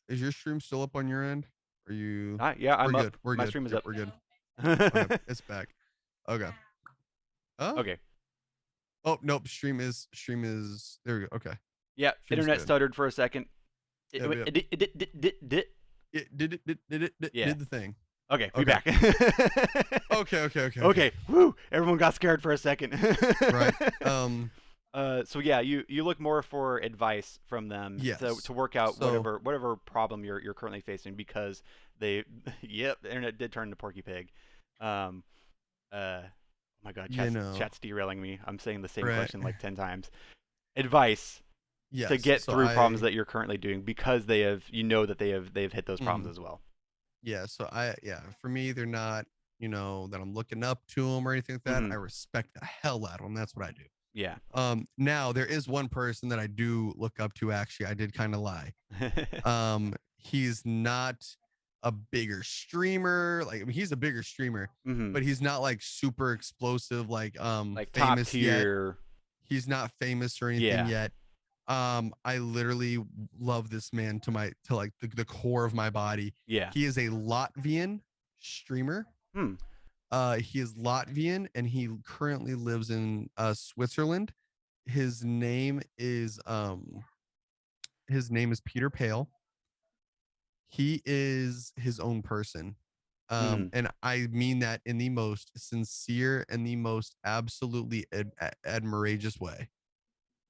Is your stream still up on your end? Are you? Yeah, We're I'm up. good. We're My good. stream is Yep, up. we're good. Okay, it's back. Okay. Oh. Okay. Oh nope. Stream is. There we go. Okay. Yeah, Stream's internet good. stuttered for a second. Yep. Yep. It. It did it Yeah. did the thing. Okay, we Okay. back. Okay. Okay. Okay. Okay. Okay. Woo! Everyone got scared for a second. Right. So yeah, you look more for advice from them Yes. to work out So whatever problem you're currently facing because they yep, the internet did turn into Porky Pig. Um oh my god, you know. chat's derailing me. I'm saying the same Right. question like 10 times. Advice to Yes. get So through problems I. that you're currently doing because they've hit those problems Mhm. as well. Yeah. So yeah. For me, they're not. That I'm looking up to them or anything like that. I Mhm. respect the hell out of them. That's what I do. Yeah. Now there is one person that I do look up to. Actually, I did kind of lie. He's not a bigger streamer. Like, I mean, he's a bigger streamer, Mhm. but he's not like super explosive, like Like top famous yet. tier. He's not famous or anything Yeah. yet. I literally love this man to like the core of my body. Yeah. He is a Latvian streamer. Hmm. He is Latvian and he currently lives in Switzerland. His name is um his name is Peter Pale. He is his own person. Mhm. And I mean that in the most sincere and the most absolutely admirageous way.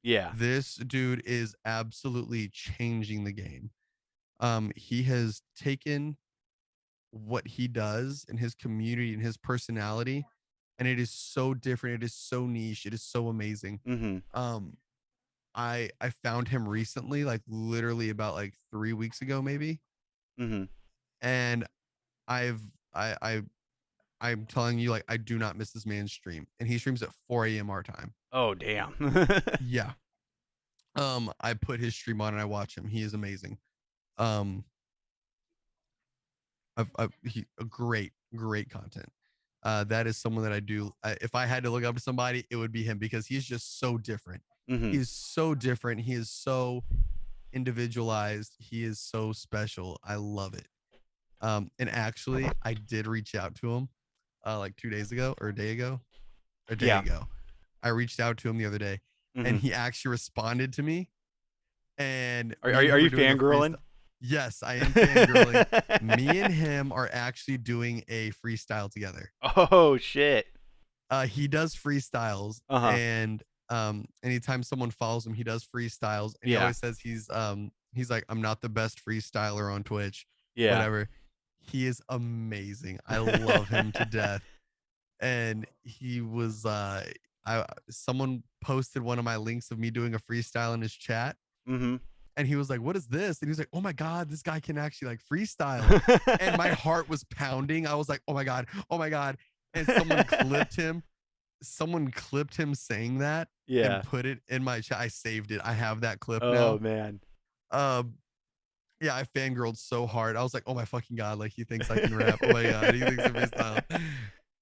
Yeah. This dude is absolutely changing the game. He has taken what he does and his community and his personality, and it is so different. It is so niche. It is so amazing. Mhm. Um, I found him recently, like literally about like 3 weeks ago, maybe, Mhm. and I've I I'm telling you, like, I do not miss this man's stream, and he streams at 4 a.m. our time. Oh damn. Yeah. I put his stream on and I watch him. He is amazing. Um, he a great content. That is someone that I do. If I had to look up to somebody, it would be him because he's just so different. Mhm. He's so different. He is so individualized. He is so special. I love it. And actually, I did reach out to him, like 2 days ago or a day Yeah. ago. I reached out to him the other day, and Mhm. he actually responded to me. And Are me and are him are you doing a fangirling? freestyle. Yes, I am fangirling. Me and him are actually doing a freestyle together. Oh shit. He does freestyles, Uh-huh. and anytime someone follows him, he does freestyles, and he Yeah. always says he's like, I'm not the best freestyler on Twitch, Yeah. whatever. He is amazing. I love him to death. And he was I someone posted one of my links of me doing a freestyle in his chat, Mhm. and he was like, what is this? And he was like, oh my god, this guy can actually like freestyle. And my heart was pounding. I was like, oh my god, oh my god. And someone clipped him saying that and Yeah. put it in my chat. I saved it. I have that clip Oh now. man. um yeah, I fangirled so hard. I was like, oh my fucking god, like he thinks I can rap. Oh my god, he thinks I freestyle.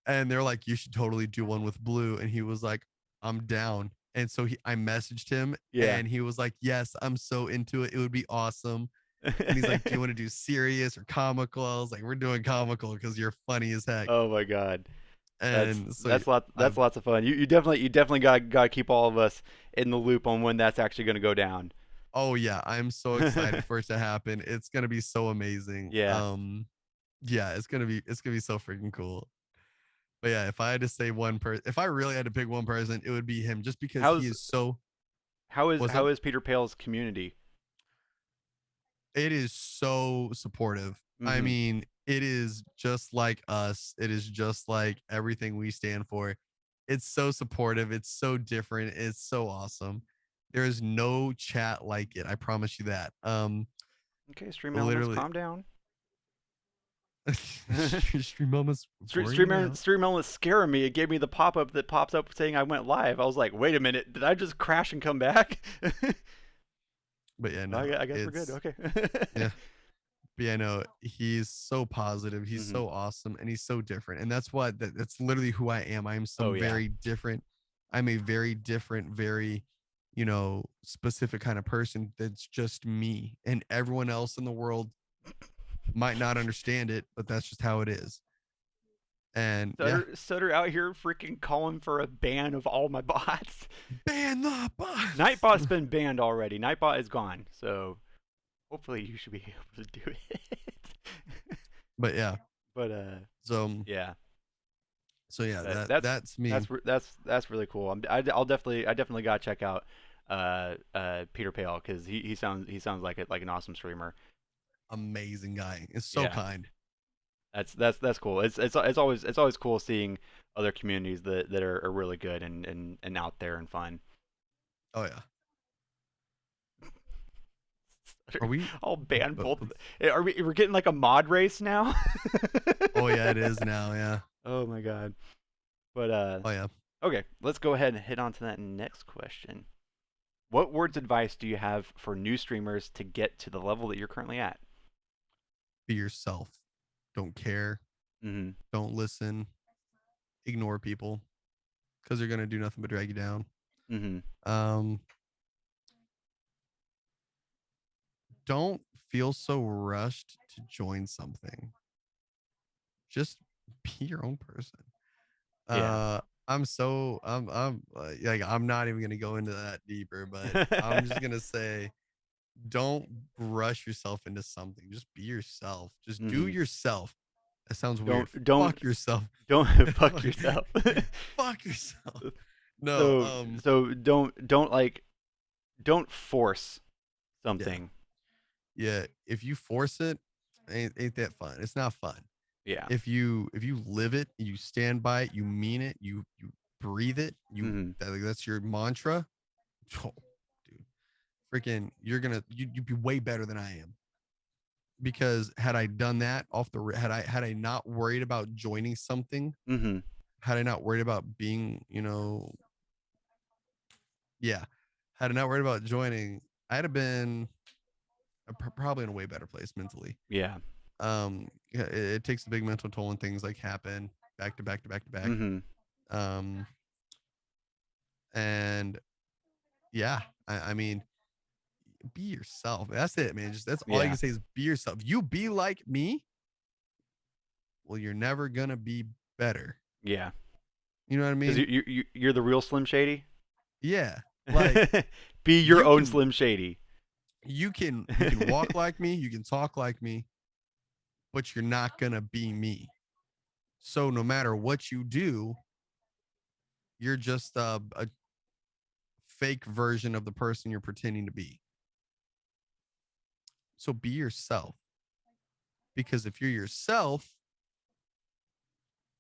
And they're like, you should totally do one with Blue. And he was like, I'm down. And so I messaged him, Yeah. and he was like, yes, I'm so into it. It would be awesome. And he's like, do you want to do serious or comical? I was like, we're doing comical because you're funny as heck. Oh my god. And so That's I've, lots of fun. You definitely got to keep all of us in the loop on when that's actually going to go down. oh yeah, I'm so excited for it to happen. It's gonna be so amazing. Yeah. Yeah, it's gonna be so freaking cool. But yeah, if I had to say one person, if I really had to pick one person, it would be him, just because he How's is so. What's how up? is Peter Pale's community? It is so supportive. I Mhm. mean, it is just like us. It is just like everything we stand for. It's so supportive. It's so different. It's so awesome. There is no chat like it. I promise you that. Okay, stream elements, Literally. calm down. Stream moments for you now. Stream elements scaring me. It gave me the pop up that pops up saying I went live. I was like, wait a minute, did I just crash and come back? But yeah, no, I guess we're good. it's Okay. yeah. But yeah, no, he's so positive. He's Mhm. so awesome, and he's so different. And that's literally who I am. I am Oh some yeah. very different. I'm a very different, very specific kind of person that's just me, and everyone else in the world might not understand it, but that's just how it is. And yeah, Sutter out here freaking calling for a ban of all my bots. ban the bots. Nightbot's been banned already. Nightbot is gone, so hopefully you should be able to do it. But yeah, But so yeah, yeah, that, that's me. that's really cool. I'll definitely gotta check out Peter Pale because he sounds like it like an awesome streamer. Amazing guy. It's so Yeah, kind. that's cool. It's always cool seeing other communities that are really good and out there and fun. Oh yeah. Are we? I'll ban But, both of them. We're getting like a mod race now? oh yeah, it is now. Yeah. Oh my god. But Oh yeah. okay, let's go ahead and hit on to that next question. What words of advice do you have for new streamers to get to the level that you're currently at? Be yourself. Don't care. Mm-hmm. Don't listen. Ignore people because they're gonna do nothing but drag you down. Mm-hmm. Um, don't feel so rushed to join something. Just be your own person. Yeah. I'm not even gonna go into that deeper, but I'm just gonna say don't rush yourself into something. Just be yourself. Just do Mm-hmm. yourself. That sounds weird. Don't Fuck yourself. don't fuck yourself. Fuck yourself. No, So don't force yeah. something. Yeah. If you force it, ain't that fun. It's not fun. Yeah. If you live it, you stand by it, you mean it, you breathe it, Mm-hmm. that's your mantra. Oh, dude, freaking, you'd be way better than I am. Because had I done that had I not worried about joining something, Mm-hmm. had I not worried about being, yeah, had I not worried about joining, I'd have been probably in a way better place mentally. Yeah. Yeah, it takes a big mental toll when things like happen back to back to back to back. Mm-hmm. Um, and yeah, I mean, be yourself. That's it, man. Just that's all you Yeah. can say is be yourself. You be like me, well, you're never gonna be better. Yeah. You know what I Because mean? you're the real Slim Shady. Yeah. Like Be your you own can Slim Shady. you can walk like me, you can talk like me, but you're not gonna be me. So no matter what you do, you're just a fake version of the person you're pretending to be. So be yourself. Because if you're yourself,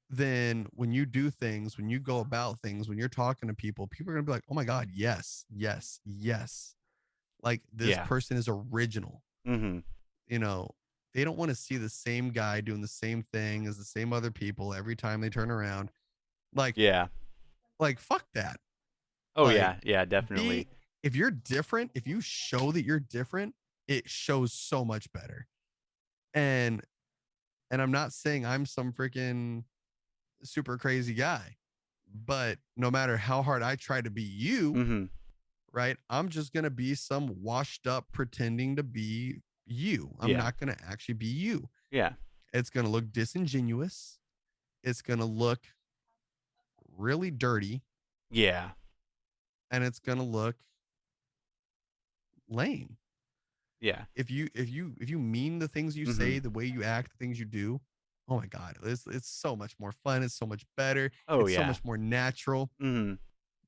then when you do things, when you go about things, when you're talking to people, people are going to be like, oh my God, yes, yes, yes. Like this Yeah. person is original. Mm-hmm. You know, they don't want to see the same guy doing the same thing as the same other people every time they turn around. Like, Yeah. fuck that. Oh Like, yeah. Yeah. be, Definitely. if you're different, if you show that you're different, it shows so much better. And, I'm not saying I'm some freaking super crazy guy, but no matter how hard I try to be you, Mm-hmm. right, I'm just going to be some washed up pretending to be you. I'm Yeah. not going to actually be you. Yeah. It's going to look disingenuous. It's going to look really dirty, Yeah. and it's going to look lame. Yeah. If you mean the things you Mm-hmm. say, the way you act, the things you do, oh my God, it's so much more fun. It's so much better. Oh It's so yeah. much more natural. Mm-hmm.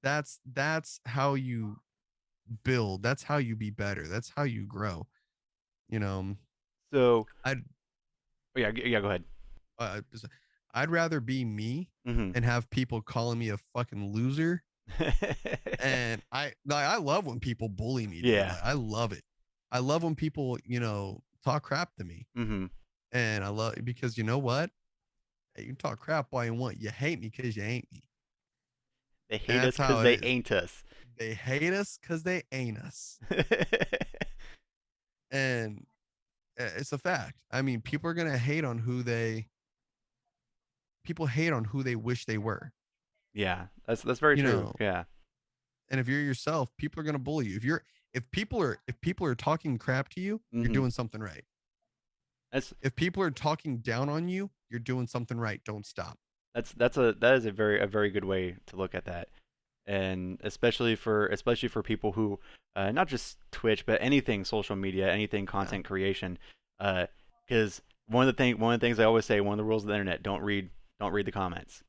That's how you build. That's how you be better. That's how you grow. You know, So I'd oh, yeah. Yeah. Go ahead. uh, I'd rather be me Mm-hmm. and have people calling me a fucking loser. And I love when people bully me, dude. Yeah. Like, I love it. I love when people, talk crap to me. Mm-hmm. And I love because you know what? Hey, you can talk crap all you want. You hate me because you ain't me. They And hate us that's how because it they is. ain't us. They hate us because they ain't us. And it's a fact. I mean, people hate on who they wish they were. Yeah. That's very You true. know, Yeah. And if you're yourself, people are gonna bully you. If people are talking crap to you, you're Mm-hmm. doing something right. That's If people are talking down on you, you're doing something right. Don't stop. that is a very good way to look at that, and especially for people who not just Twitch but anything social media, anything Yeah. content creation, because one of the things I always say, one of the rules of the internet, don't read the comments.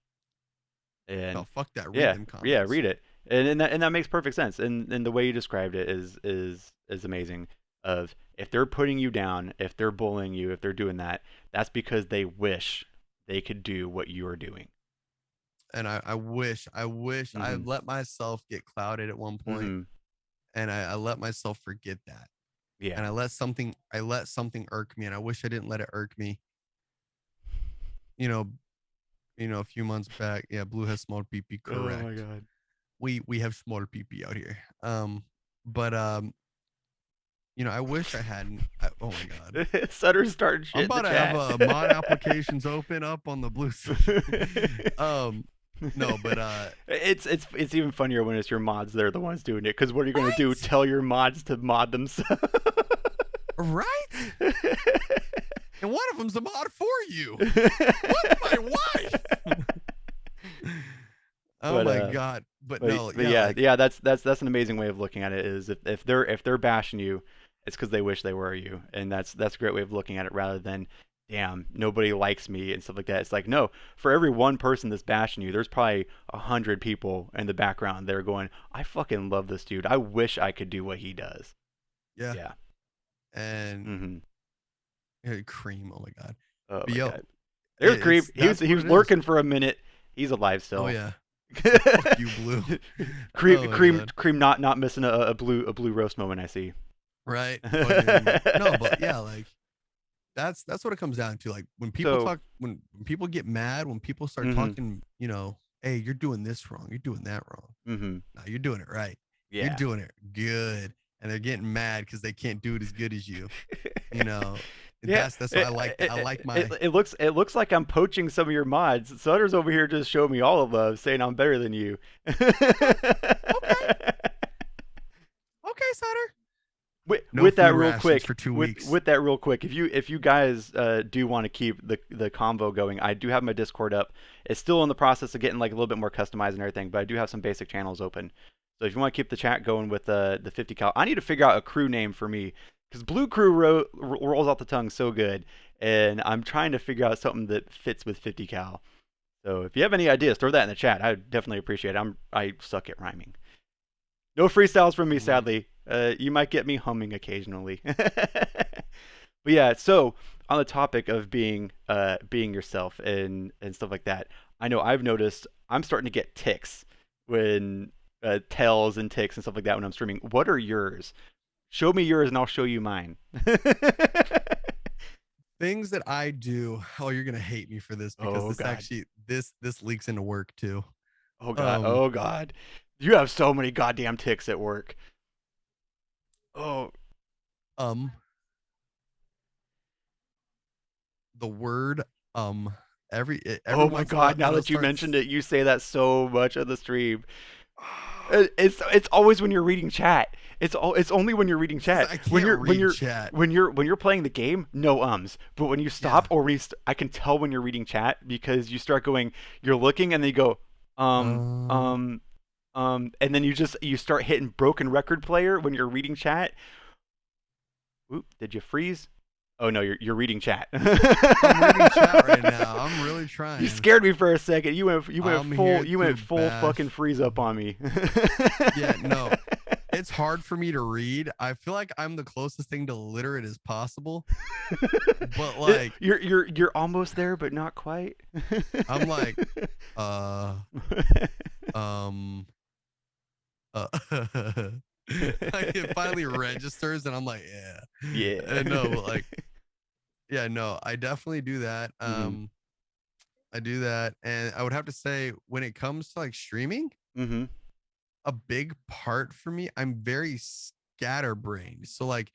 No, And fuck that. Read yeah, them yeah, comments. read it, and that makes perfect sense. And the way you described it is amazing. Of if they're putting you down, if they're bullying you, if they're doing that, that's because they wish they could do what you are doing. And I wish I Mm-hmm. let myself get clouded at one point, Mm-hmm. and I let myself forget that. Yeah. And I let something irk me, and I wish I didn't let it irk me. You know, a few months back, yeah, Blue has small PP, Oh my correct. god. We have small PP out here. But I wish I hadn't. Oh my god. Sutter's starting I'm shit in the about to have chat. mod applications open up on the blue. um no, but It's even funnier when it's your mods. They're the ones doing it. Because what are you going to do? right? Tell your mods to mod themselves? Right? And one of them's a mod for you. What's my wife? Oh but my god. But no, but yeah, yeah, like yeah, that's an amazing way of looking at it. Is if they're bashing you, it's because they wish they were you, and that's a great way of looking at it. Rather than, damn, nobody likes me and stuff like that. It's like, no, for every one person that's bashing you, there's probably 100 people in the background that are going, I fucking love this dude. I wish I could do what he does. yeah. Yeah. And Mm-hmm. cream, oh my god. Oh But my yo, god. There's Creep. it's that's He what was it is. lurking for a minute. He's alive Oh still. yeah. Yeah, fuck you, Blue. Oh my god. Cream not missing a blue roast moment. I see. Right? Fucking no, but yeah, like that's what it comes down to. Like when people So, talk, when people get mad, when people start mm-hmm, talking, hey, you're doing this wrong, you're doing that wrong. mm-hmm, No, you're doing it right. You're yeah. doing it good, and they're getting mad because they can't do it as good as you. You know, Yeah, that's why I like that. I like my it looks like I'm poaching some of your mods. Sutter's over here just showing me all of love, saying I'm better than you. okay, okay, okay, Sutter. No With that food real rations quick, for 2 weeks. with that real quick, if you guys do want to keep the convo going, I do have my Discord up. It's still in the process of getting like a little bit more customized and everything, but I do have some basic channels open. So if you want to keep the chat going with the 50 cal, I need to figure out a crew name for me because Blue Crew rolls off the tongue so good, and I'm trying to figure out something that fits with 50 cal. So if you have any ideas, throw that in the chat. I would definitely appreciate it. I suck at rhyming. No freestyles from me, Mm, sadly. You might get me humming occasionally. But yeah, so on the topic of being yourself and stuff like that, I know I've noticed I'm starting to get ticks when tells and ticks and stuff like that when I'm streaming. What are yours? Show me yours and I'll show you mine. things that I do. Oh, you're gonna hate me for this because Oh this god. actually this leaks into work too. Oh god. Um, Oh god. You have so many goddamn ticks at work. Oh. um, the word every Oh my once in a while god, now it'll that you start. mentioned it, you say that so much on the stream. It's always when you're reading chat. It's only when you're reading It's because chat. I can't read chat. When you're playing the game, no ums. But when you Yeah. stop or I can tell when you're reading chat because you start going, you're looking and then you go um Um. um and then you start hitting broken record player when you're reading chat. Oop, did you freeze? Oh no, you're reading chat. I'm reading chat right now. I'm really You trying. scared me for a second. I'm here You to went full fucking bash. freeze up on me. Yeah, no. It's hard for me to read. I feel like I'm the closest thing to literate as possible. But like You're almost there, but not quite. I'm like, uh um it finally registers and I'm like, yeah. Yeah. No, but like, yeah, no, I definitely do that. Mhm. I do that. And I would have to say, when it comes to like streaming, Mhm. a big part for me, I'm very scatterbrained. So like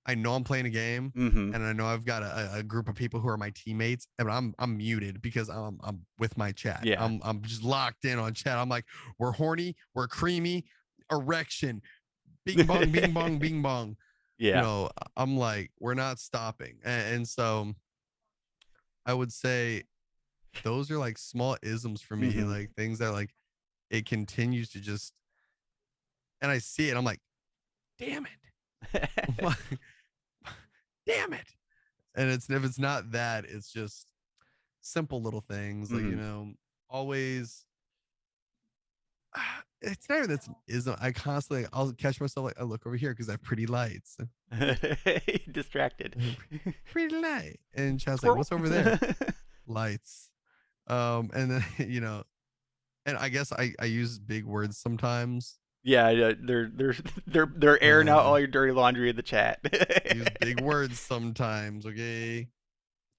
I know I'm playing a game, Mm-hmm. and I know I've got a group of people who are my teammates, and I'm muted because I'm with my chat. Yeah. I'm just locked in on chat. I'm like, we're horny, we're creamy, erection, bing bong, bing bong. You Yeah. know, I'm like, we're not stopping. And so I would say those are like small isms for me, Mm-hmm. like things that like it continues to just, and I see it, I'm like, damn it. I'm like, damn it. And it's if it's not that, it's just simple little things like, Mm-hmm. always it's not even that's an ism. I constantly I'll catch myself like I look over here because I have pretty lights. Distracted. Pretty light. And chat's like, Squirrel. what's over there? Lights. And then and I guess I use big words sometimes. Yeah, yeah, they're airing out Uh all your dirty laundry in the chat. use big words sometimes, okay?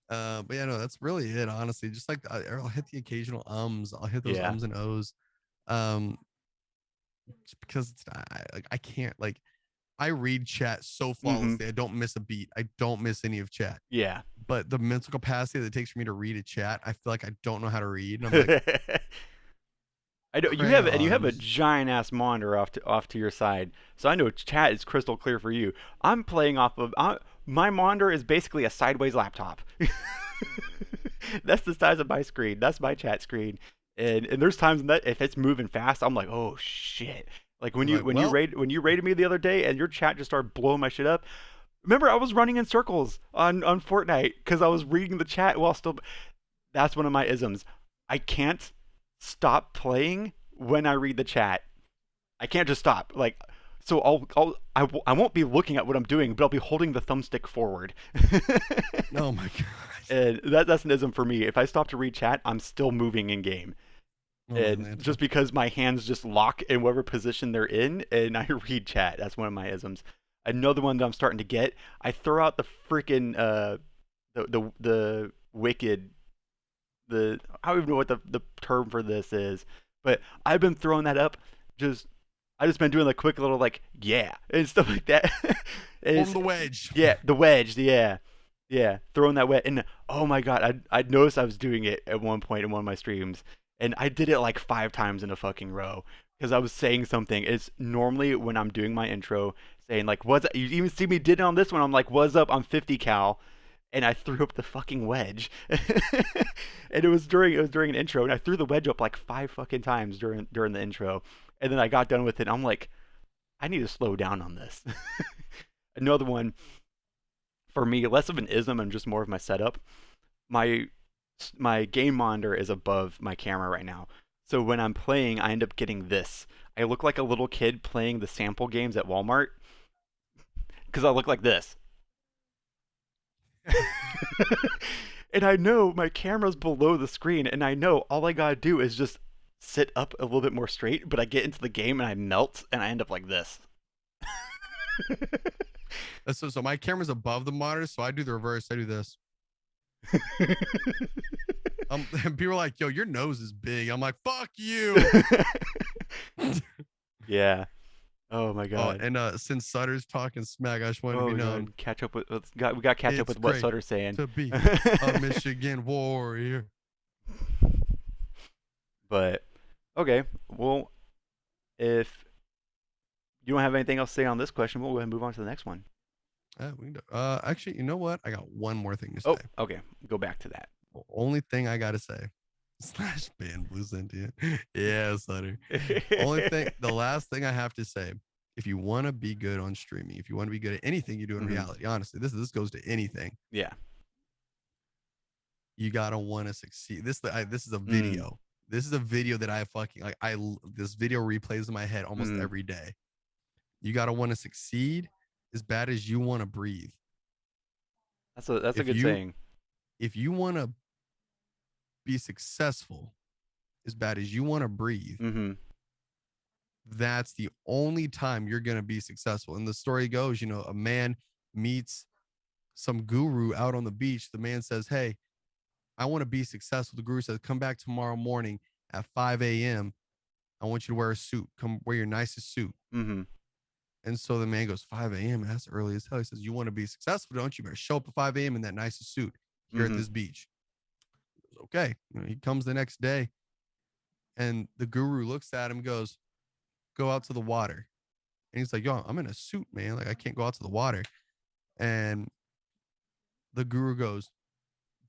But yeah, no, that's really it, honestly. Just like I'll hit the occasional ums, I'll hit those Yeah. ums and O's. Um, just because I can't like I read chat so Mm-hmm. flawlessly. I don't miss a beat. I don't miss any of chat. Yeah. But the mental capacity that it takes for me to read a chat, I feel like I don't know how to read. And I'm like, I know you have a crayons. giant ass monitor off to your side, so I know chat is crystal clear for you. I'm playing off of my monitor is basically a sideways laptop. That's the size of my screen. That's my chat screen. And there's times that if it's moving fast, I'm like, oh shit. Like I'm like, well, when you raided me the other day and your chat just started blowing my shit up. Remember, I was running in circles on Fortnite because I was reading the chat while still. That's one of my isms. I can't stop playing when I read the chat. I can't just stop. Like, so I won't be looking at what I'm doing, but I'll be holding the thumbstick forward. oh my god. And that's an ism for me. If I stop to read chat, I'm still moving in game. Oh And Atlanta. just because my hands just lock in whatever position they're in, and I read chat, that's one of my isms. Another one that I'm starting to get, I throw out the freaking the wicked the I don't even know what the term for this is, but I've been throwing that up. Just I just been doing like quick little like yeah and stuff like that. Form It's the wedge. yeah the wedge yeah throwing that wedge and oh my god I noticed I was doing it at one point in one of my streams and I did it like 5 times in a fucking row because I was saying something. It's normally when I'm doing my intro saying like what's you even see me did it on this one. I'm like what's up? I'm 50 cal and I threw up the fucking wedge. And it was during an intro, and I threw the wedge up like 5 fucking times during the intro, and then I got done with it. And I'm like, I need to slow down on this. Another one for me, less of an ism and just more of my setup. My my game monitor is above my camera right now, so when I'm playing, I end up getting this. I look like a little kid playing the sample games at Walmart because I look like this. And I know my camera's below the screen, and I know all I gotta do is just sit up a little bit more straight, but I get into the game and I melt and I end up like this. So my camera's above the monitor, so I do the reverse. I do this. And people are like, yo, your nose is big. I'm like, fuck you. Yeah. Oh my Oh, god. and since Sutter's talking smack, I just wanted to Oh be my known. god. Catch up with we got to catch up It's with what great Sutter's saying. to be a Michigan warrior. But okay, well, if you don't have anything else to say on this question, we'll go ahead and move on to the next one. Actually, you know what? I got one more thing to Oh, say. okay. Go back to that. Only thing I gotta say. Slash ban BlooSentient. Yeah, Sutter. The last thing I have to say, if you want to be good on streaming, if you want to be good at anything you do in reality, honestly, this goes to anything. Yeah. You gotta want to succeed. This is a Mm. video. This is a video that I fucking like. This video replays in my head almost Mm. every day. You gotta want to succeed as bad as you want to breathe. That's a If good you saying. if you want to be successful as bad as you want to breathe, Mm-hmm. that's the only time you're going to be successful. And the story goes, a man meets some guru out on the beach. The man says, hey, I want to be successful. The guru says, come back tomorrow morning at 5 a.m. I want you to wear a suit. Come wear your nicest suit. Mm-hmm. And so the man goes, 5 a.m. That's early as hell. He says, you want to be successful, don't you? Better show up at 5 a.m. in that nicest suit here at Mm-hmm. this beach. He goes, okay. He comes the next day, and the guru looks at him and goes, go out to the water. And he's like, yo, I'm in a suit, man. Like, I can't go out to the water. And the guru goes,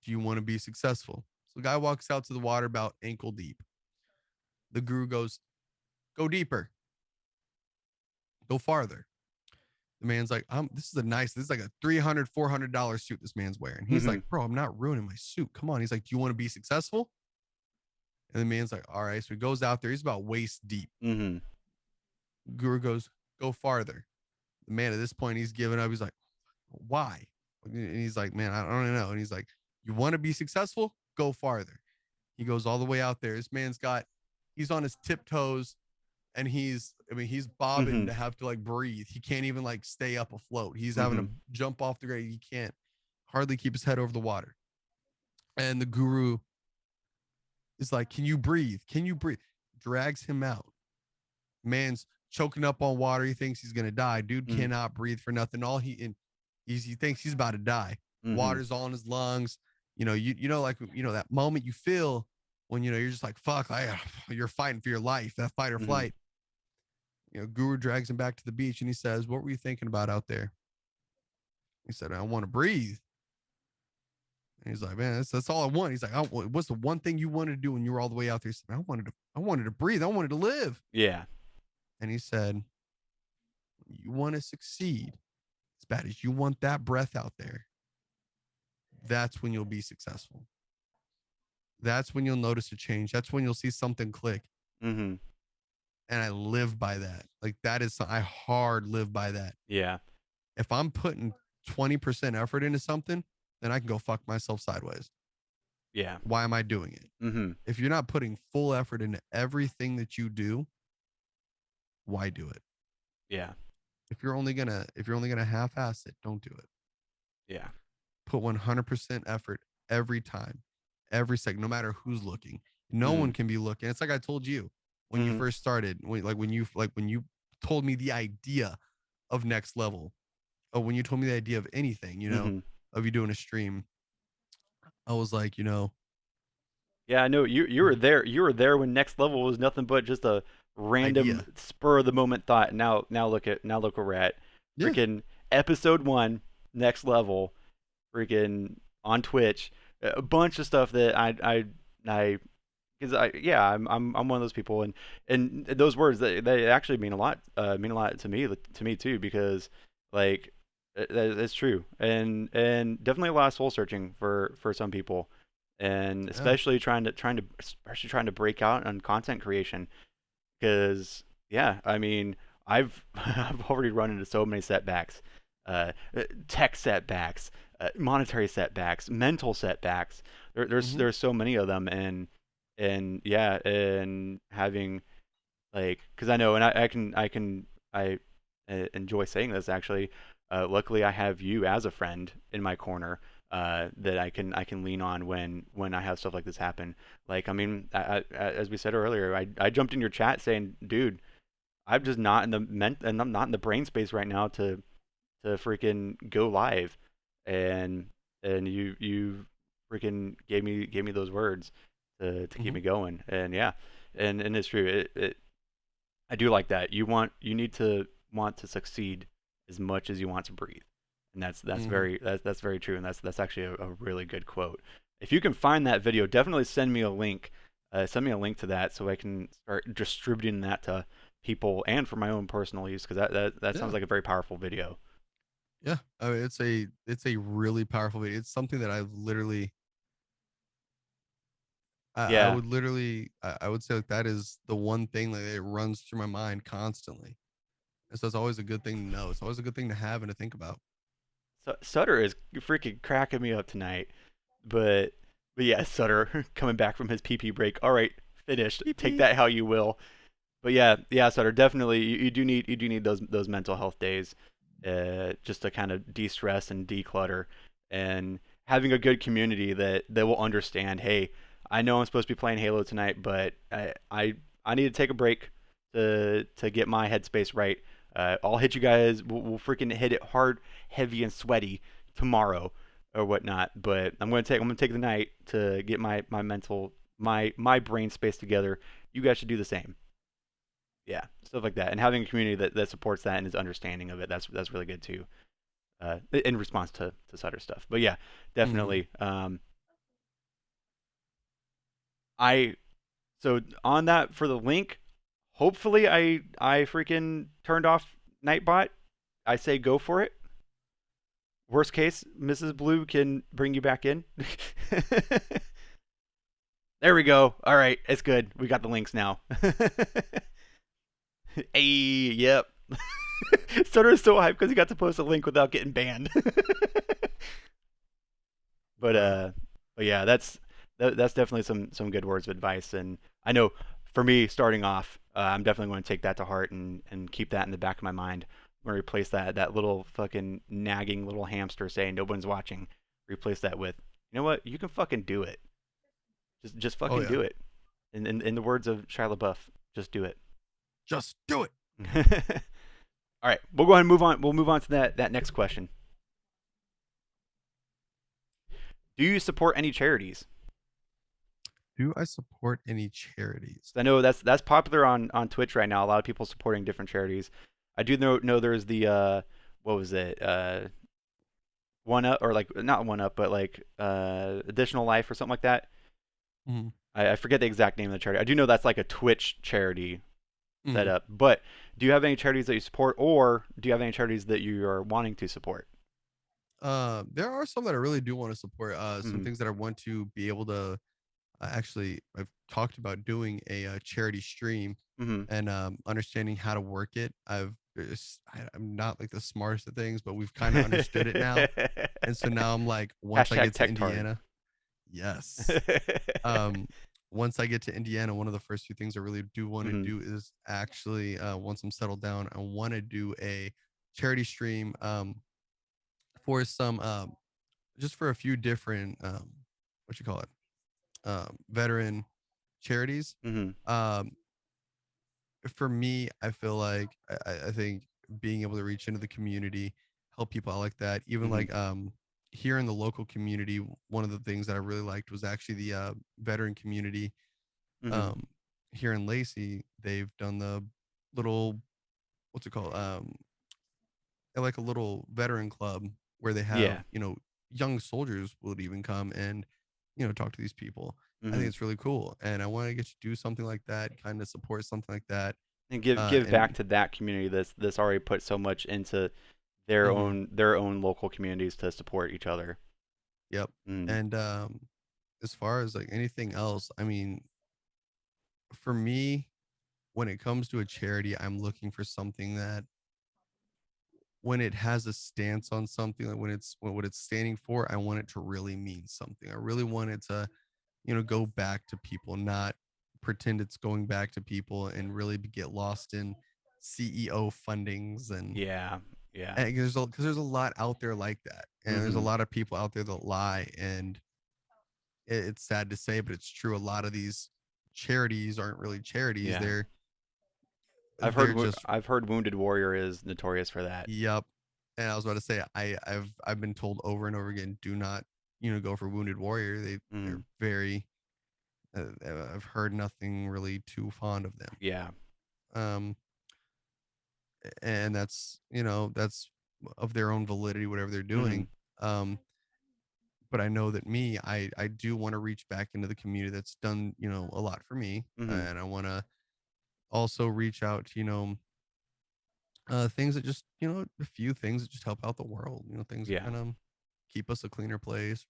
do you want to be successful? So the guy walks out to the water about ankle deep. The guru goes, go deeper, go farther. The man's like, this is like a $300-$400 suit this man's wearing. He's Mm-hmm. like, bro, I'm not ruining my suit. Come on. He's like, do you want to be successful? And the man's like, all right. So he goes out there. He's about waist deep. Mm-hmm. Guru goes, go farther. The man at this point, he's giving up. He's like, why? And he's like, man, I don't know. And he's like, you want to be successful? Go farther. He goes all the way out there. This man's he's on his tiptoes, and he's bobbing Mm-hmm. to have to like breathe. He can't even like stay up afloat. He's having Mm-hmm. to jump off the grade. He can't hardly keep his head over the water. And the guru is like, can you breathe? Can you breathe? Drags him out. Man's choking up on water. He thinks he's gonna die. Dude Mm-hmm. cannot breathe for nothing. He thinks he's about to die. Mm-hmm. Water's all in his lungs. Like that moment you feel when you're just like, fuck, you're fighting for your life, that fight or Mm-hmm. flight. Guru drags him back to the beach, and he says, what were you thinking about out there? He said, I want to breathe. And he's like, man, that's all I want. He's like, what's the one thing you wanted to do when you were all the way out there? He said, I wanted to breathe. I wanted to live. Yeah. And he said, you want to succeed as bad as you want that breath out there. That's when you'll be successful. That's when you'll notice a change. That's when you'll see something click. Mm-hmm. And I live by that. Like, I hard live by that. Yeah. If I'm putting 20% effort into something, then I can go fuck myself sideways. Yeah. Why am I doing it? Mm-hmm. If you're not putting full effort into everything that you do, why do it? Yeah. If you're only gonna half-ass it, don't do it. Yeah. Put 100% effort every time, every second, no matter who's looking. No Mm-hmm. one can be looking. It's like I told you when you first started, when you told me the idea of next level, or when you told me the idea of anything, Mm-hmm. of you doing a stream, I was like, Yeah, I know you were there. You were there when next level was nothing but just a random idea. spur of the moment thought. Now look where we're at. Yeah. Freaking episode 1, next level, freaking on Twitch. A bunch of stuff that I because I'm one of those people, and those words they actually mean a lot to me too, because like it's true, and definitely a lot of soul searching for some people, and Yeah. especially trying to break out on content creation, because yeah, I mean, I've already run into so many setbacks, uh, tech setbacks, monetary setbacks, mental setbacks. Mm-hmm. There's so many of them, and yeah, and having like, because I know, and I enjoy saying this actually. Luckily, I have you as a friend in my corner, that I can lean on when I have stuff like this happen. Like, I mean, as we said earlier, I jumped in your chat saying, dude, I'm just not in and I'm not in the brain space right now to freaking go live, and you freaking gave me those words to keep Mm-hmm. me going, and yeah, and it's true. I do like that. You need to want to succeed as much as you want to breathe, and Mm-hmm. that's very true, and that's actually a really good quote. If you can find that video, definitely send me a link. Send me a link to that so I can start distributing that to people and for my own personal use, because that Yeah. sounds like a very powerful video. Yeah. I mean, it's a really powerful video. It's something that I've literally, I Yeah. would literally, I would say like that is the one thing that it runs through my mind constantly. And so it's always a good thing to know. It's always a good thing to have and to think about. So Sutter is freaking cracking me up tonight. But yeah, Sutter coming back from his PP break. All right, finished. Beep, Take beep. that how you will. But yeah, Sutter, definitely you do need those mental health days, just to kind of de-stress and declutter, and having a good community that will understand. Hey, I know I'm supposed to be playing Halo tonight, but I need to take a break to get my headspace right. I'll hit you guys. We'll freaking hit it hard, heavy, and sweaty tomorrow or whatnot. But I'm gonna take the night to get my mental my brain space together. You guys should do the same. Yeah, stuff like that, and having a community that supports that and is understanding of it. That's really good too. In response to Sutter stuff. But yeah, Mhm. definitely. I so on that for the link. Hopefully, I freaking turned off Nightbot. I say go for it. Worst case, Mrs. Blue can bring you back in. There we go. All right, it's good. We got the links now. Hey, yep. Sutter is so hyped because he got to post a link without getting banned. but Right. uh, but yeah, that's definitely some good words of advice, and I know for me starting off, I'm definitely going to take that to heart and keep that in the back of my mind. I'm going to replace that little fucking nagging little hamster saying no one's watching. Replace that with, you know what, you can fucking do it. Just Oh fucking yeah. do it. In the words of Shia LaBeouf, just do it. Just do it. All right, we'll go ahead and move on. We'll move on to that next question. Do you support any charities? Do I support any charities? I know that's popular on Twitch right now. A lot of people supporting different charities. I do know there's the what was it? One Up, or like not One Up, but like Additional Life or something like that. Mhm. I forget the exact name of the charity. I do know that's like a Twitch charity set Mhm. up. But do you have any charities that you support, or do you have any charities that you are wanting to support? There are some that I really do want to support. Some Mm-hmm. things that I want to be able to actually. I've talked about doing a charity stream Mm-hmm. and understanding how to work it. I'm not like the smartest of things, but we've kind of understood it now. And so now I'm like, once I Hashtag get to TechTard. Indiana, yes. Um, once I get to Indiana, one of the first few things I really do want to Mm-hmm. do is actually, once I'm settled down, I want to do a charity stream for some, just for a few different, what you call it, veteran charities. Mm-hmm. Um, for me, I feel like I think being able to reach into the community, help people out like that, even Mm-hmm. like here in the local community, one of the things that I really liked was actually the veteran community Mm-hmm. um here in Lacey. They've done the little what's it called? Like a little veteran club where they have, Yeah. young soldiers would even come and, talk to these people. I think Mm-hmm. it's really cool. And I want to get to do something like that, kind of support something like that. And give back And to that community that's already put so much into mhm, their own local communities to support each other. yep. Mm. And as far as like anything else, I mean, for me, when it comes to a charity, I'm looking for something that when it has a stance on something, like what it's standing for, I want it to really mean something. I really want it to, go back to people, not pretend it's going back to people and really get lost in CEO fundings Yeah. Yeah. and because there's a lot out there like that, and there's a Mm-hmm. lot of people out there that lie, and it's sad to say, but it's true. A lot of these charities aren't really charities. Yeah. They're just I've heard Wounded Warrior is notorious for that. yep. And I was about to say, I've been told over and over again, do not, go for Wounded Warrior. Mm. They're very I've heard nothing really too fond of them. Yeah. Um, and that's of their own validity, whatever they're Mm-hmm. doing. Um, but I know that I do want to reach back into the community that's done, a lot for me, Mm-hmm. and I want to also reach out to, things that just, a few things that just help out the world, things that Yeah. kind of keep us a cleaner place,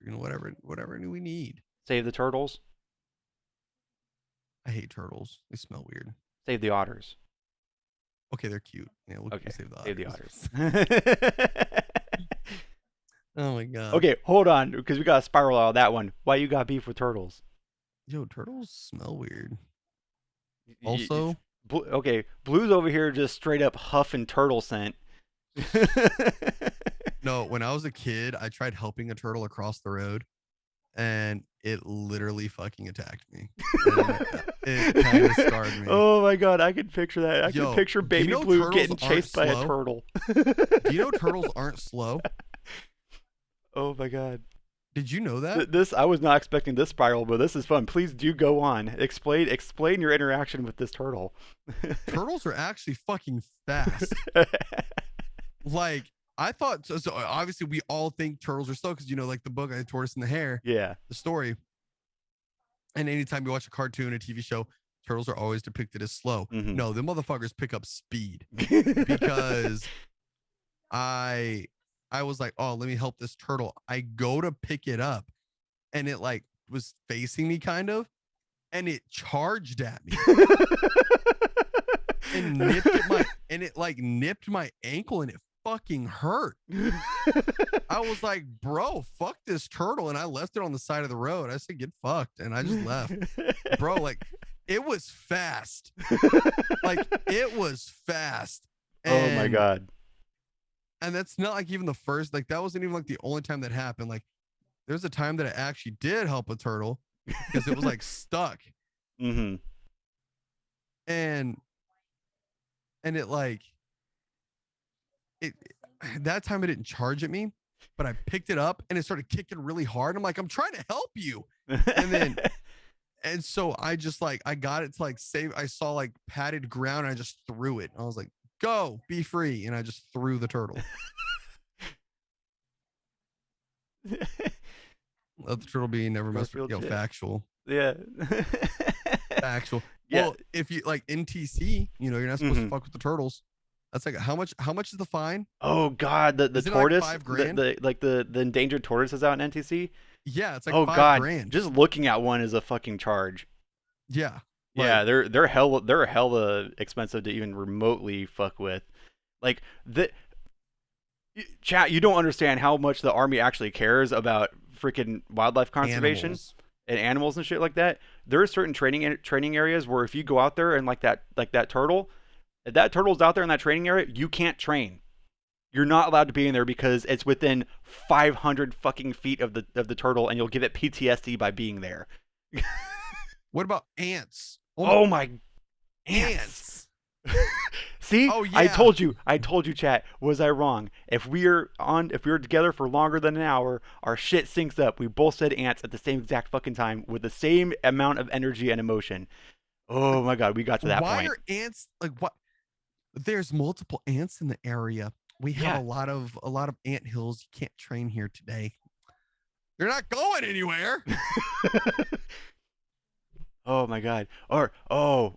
whatever we need. Save the turtles. I hate turtles. They smell weird. Save the otters. Okay, they're cute. Yeah, we'll Okay. save the Save the otters. otters. Oh my god. Okay, hold on, because we got to spiral out of that one. Why you got beef with turtles? Yo, turtles smell weird. It's, Also, okay, Blue's over here just straight up huffing turtle scent. no, when I was a kid, I tried helping a turtle across the road and it literally fucking attacked me, and it kind of scarred me. Oh my god, I can picture that. I can Yo, picture do you Baby know Blue turtles getting aren't chased by a slow? turtle. Do you know turtles aren't slow? Oh my god. Did you know that? This I was not expecting this spiral, but this is fun. Please do go on. Explain your interaction with this turtle. Turtles are actually fucking fast. Like, I thought so obviously we all think turtles are slow because like the book, The Tortoise and the Hare, Yeah. the story. And anytime you watch a cartoon, a TV show, turtles are always depicted as slow. Mm-hmm. No, the motherfuckers pick up speed because I was like, oh, let me help this turtle. I go to pick it up and it like was facing me kind of, and it charged at me and nipped my ankle, and it fucking hurt. I was like, bro, fuck this turtle. And I left it on the side of the road. I said, get fucked. And I just left. Bro, like, it was fast. Like, it was fast. Oh my god. And that's not like even the first, like, that wasn't even like the only time that happened. Like, there's a time that I actually did help a turtle because it was like stuck. Mm-hmm. And it like, that time it didn't charge at me, but I picked it up and it started kicking really hard. I'm like, I'm trying to help you. And so I just like, I got it to like save. I saw like padded ground. And I just threw it. I was like, go, be free. And I just threw the turtle. Let the turtle be, never mess with, factual. Yeah. Factual. Yeah. Well, if you like NTC, you're not supposed to fuck with the turtles. That's like how much is the fine? Oh god, the tortoise, like $5,000? the endangered tortoise is out in NTC. Yeah, it's like oh god, $5,000. just looking at one is a fucking charge. Yeah. Yeah, they're hella expensive to even remotely fuck with. Like the chat, you don't understand how much the army actually cares about freaking wildlife conservation and animals and shit like that. There are certain training areas where if you go out there and like that turtle, if that turtle's out there in that training area, you can't train. You're not allowed to be in there because it's within 500 fucking feet of the turtle, and you'll get it PTSD by being there. What about ants? Oh my, ants! See, oh, yeah. I told you, chat. Was I wrong? If we're together for longer than an hour, our shit syncs up. We both said ants at the same exact fucking time with the same amount of energy and emotion. Oh my god, we got to that point. Why are ants like what? There's multiple ants in the area. We have a lot of ant hills. You can't train here today. They're not going anywhere. Oh my god. Or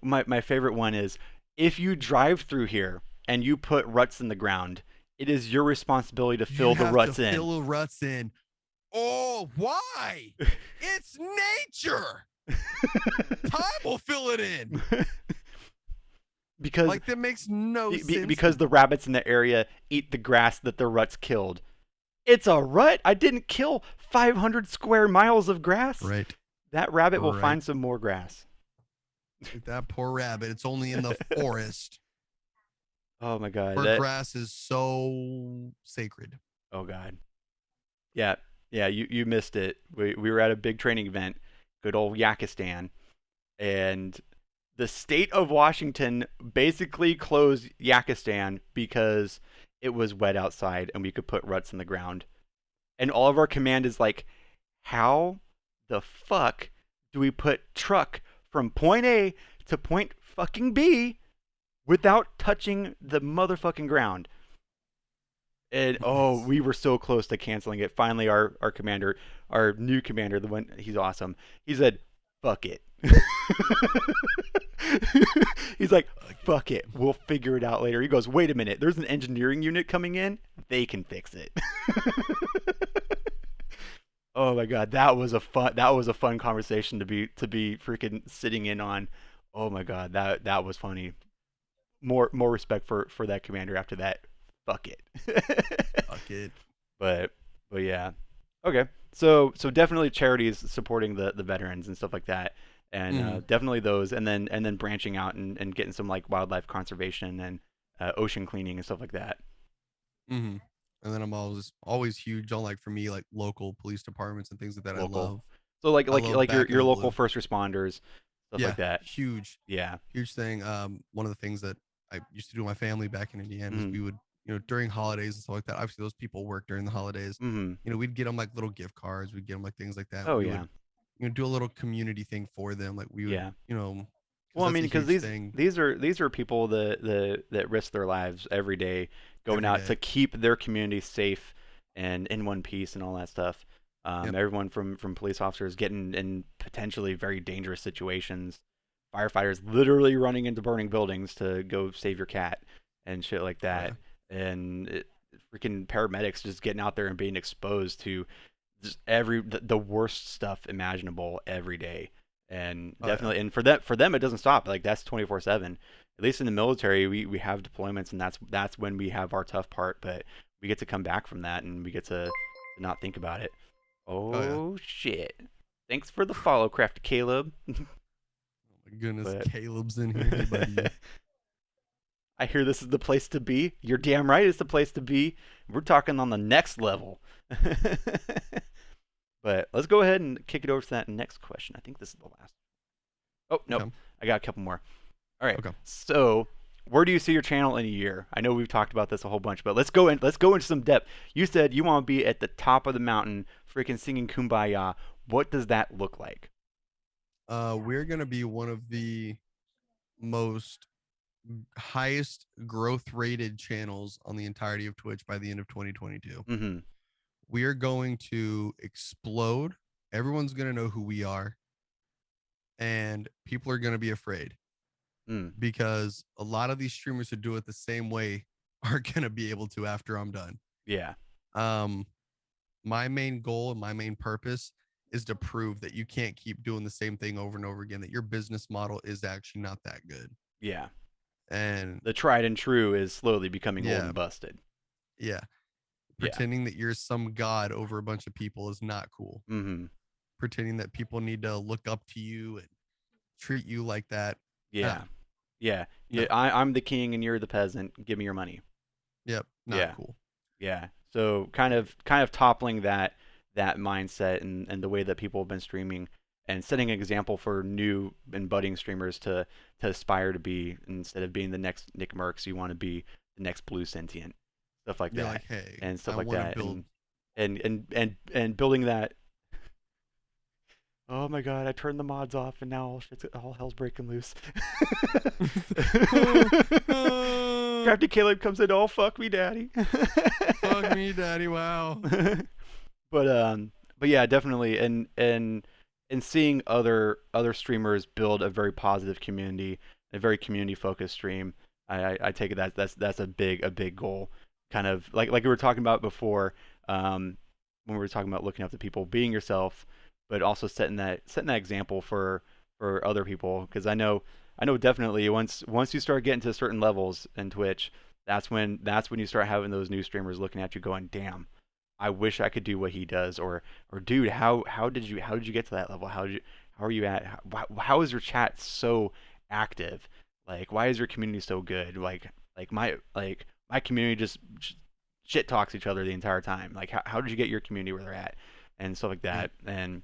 my favorite one is if you drive through here and you put ruts in the ground, it is your responsibility to fill the ruts in. Fill the ruts in. Oh, why? It's nature. Time will fill it in. Because like that makes no sense. Because the rabbits in the area eat the grass that the ruts killed. It's a rut. I didn't kill 500 square miles of grass. Right. That rabbit will find some more grass. Like that poor rabbit. It's only in the forest. Oh my god. Where grass is so sacred. Oh god. Yeah. Yeah, you missed it. We were at a big training event, good old Yakistan, and the state of Washington basically closed Yakistan because it was wet outside and we could put ruts in the ground. And all of our command is like, how the fuck do we put truck from point A to point fucking B without touching the motherfucking ground? And we were so close to canceling it. Finally, our commander, our new commander, the one, he's awesome. He said, fuck it. He's like, fuck it, we'll figure it out later. He goes, wait a minute, there's an engineering unit coming in, they can fix it. Oh my god, that was a fun conversation to be freaking sitting in on. Oh my god, that was funny. More respect for that commander after that. Fuck it. Fuck it. But yeah. Okay. So definitely charities supporting the veterans and stuff like that. And definitely those, and then branching out and getting some like wildlife conservation and ocean cleaning and stuff like that. Mm-hmm. And then I'm always huge on, like, for me, like, local police departments and things like that. I Local. love So I love your backing the local blue. first responders, stuff like Yeah, that. huge, Yeah. huge thing. One of the things that I used to do with my family back in Indiana is Mhm. we would, during holidays and stuff like that. Obviously, those people work during the holidays. Mhm. We'd get them like little gift cards. We'd get them like things like that. Oh We yeah. would, do a little community thing for them. Like we would, Yeah. because Well, I that's mean, a because huge thing these are people that risk their lives every day going every out day. to keep their community safe and in one piece and all that stuff. Yep. Everyone from police officers getting in potentially very dangerous situations, firefighters literally running into burning buildings to go save your cat and shit like Oh yeah. that, and freaking paramedics just getting out there and being exposed to just the worst stuff imaginable every day. And Oh yeah. definitely, and for them it doesn't stop. Like that's 24/7. At least in the military, we have deployments, and that's when we have our tough part. But we get to come back from that, and we get to not think about it. Oh yeah. Oh shit! Thanks for the follow, Crafty Caleb. Oh my goodness, But Caleb's in here. Hey buddy. I hear this is the place to be. You're damn right, it's the place to be. We're talking on the next level. But let's go ahead and kick it over to that next question. I think this is the last. Oh, nope. Okay. I got a couple more. All right. Okay. So, where do you see your channel in a year? I know we've talked about this a whole bunch, but let's go into some depth. You said you want to be at the top of the mountain, freaking singing Kumbaya. What does that look like? We're gonna be one of the most highest growth rated channels on the entirety of Twitch by the end of 2022. Mhm. We are going to explode. Everyone's going to know who we are, and people are going to be afraid Mm. because a lot of these streamers who do it the same way are going to be able to after I'm done. Yeah. Um, my main goal and my main purpose is to prove that you can't keep doing the same thing over and over again, that your business model is actually not that good. Yeah. And The tried and true is slowly becoming old yeah, and busted. yeah, Yeah. pretending that you're some god over a bunch of people is not cool. Mhm. Pretending that people need to look up to you and treat you like that. Yeah. Yeah. No. Yeah. I'm the king and you're the peasant. Give me your money. Yep. Not Yeah. cool. Yeah. So kind of toppling that mindset and the way that people have been streaming and setting an example for new and budding streamers to aspire to be. Instead of being the next Nick Merckx, you want to be the next BlooSentient, stuff like You're that, like, hey, and stuff I like want to that, build. and building that. Oh my god, I turned the mods off and now all hell's breaking loose. Crafty Caleb comes in, oh fuck me daddy. Fuck me, daddy. Wow. But yeah, definitely, and seeing other streamers build a very positive community, a very community focused stream, I take it that's a big goal. Kind of like we were talking about before, when we were talking about looking up to people, being yourself, but also setting that example for other people. Because I know definitely once you start getting to certain levels in Twitch, that's when you start having those new streamers looking at you going, damn, I wish I could do what he does, or dude, how did you get to that level? How are you at? How is your chat so active? Like, why is your community so good? Like my community just shit talks each other the entire time. Like, how did you get your community where they're at, and stuff like Mm. that. And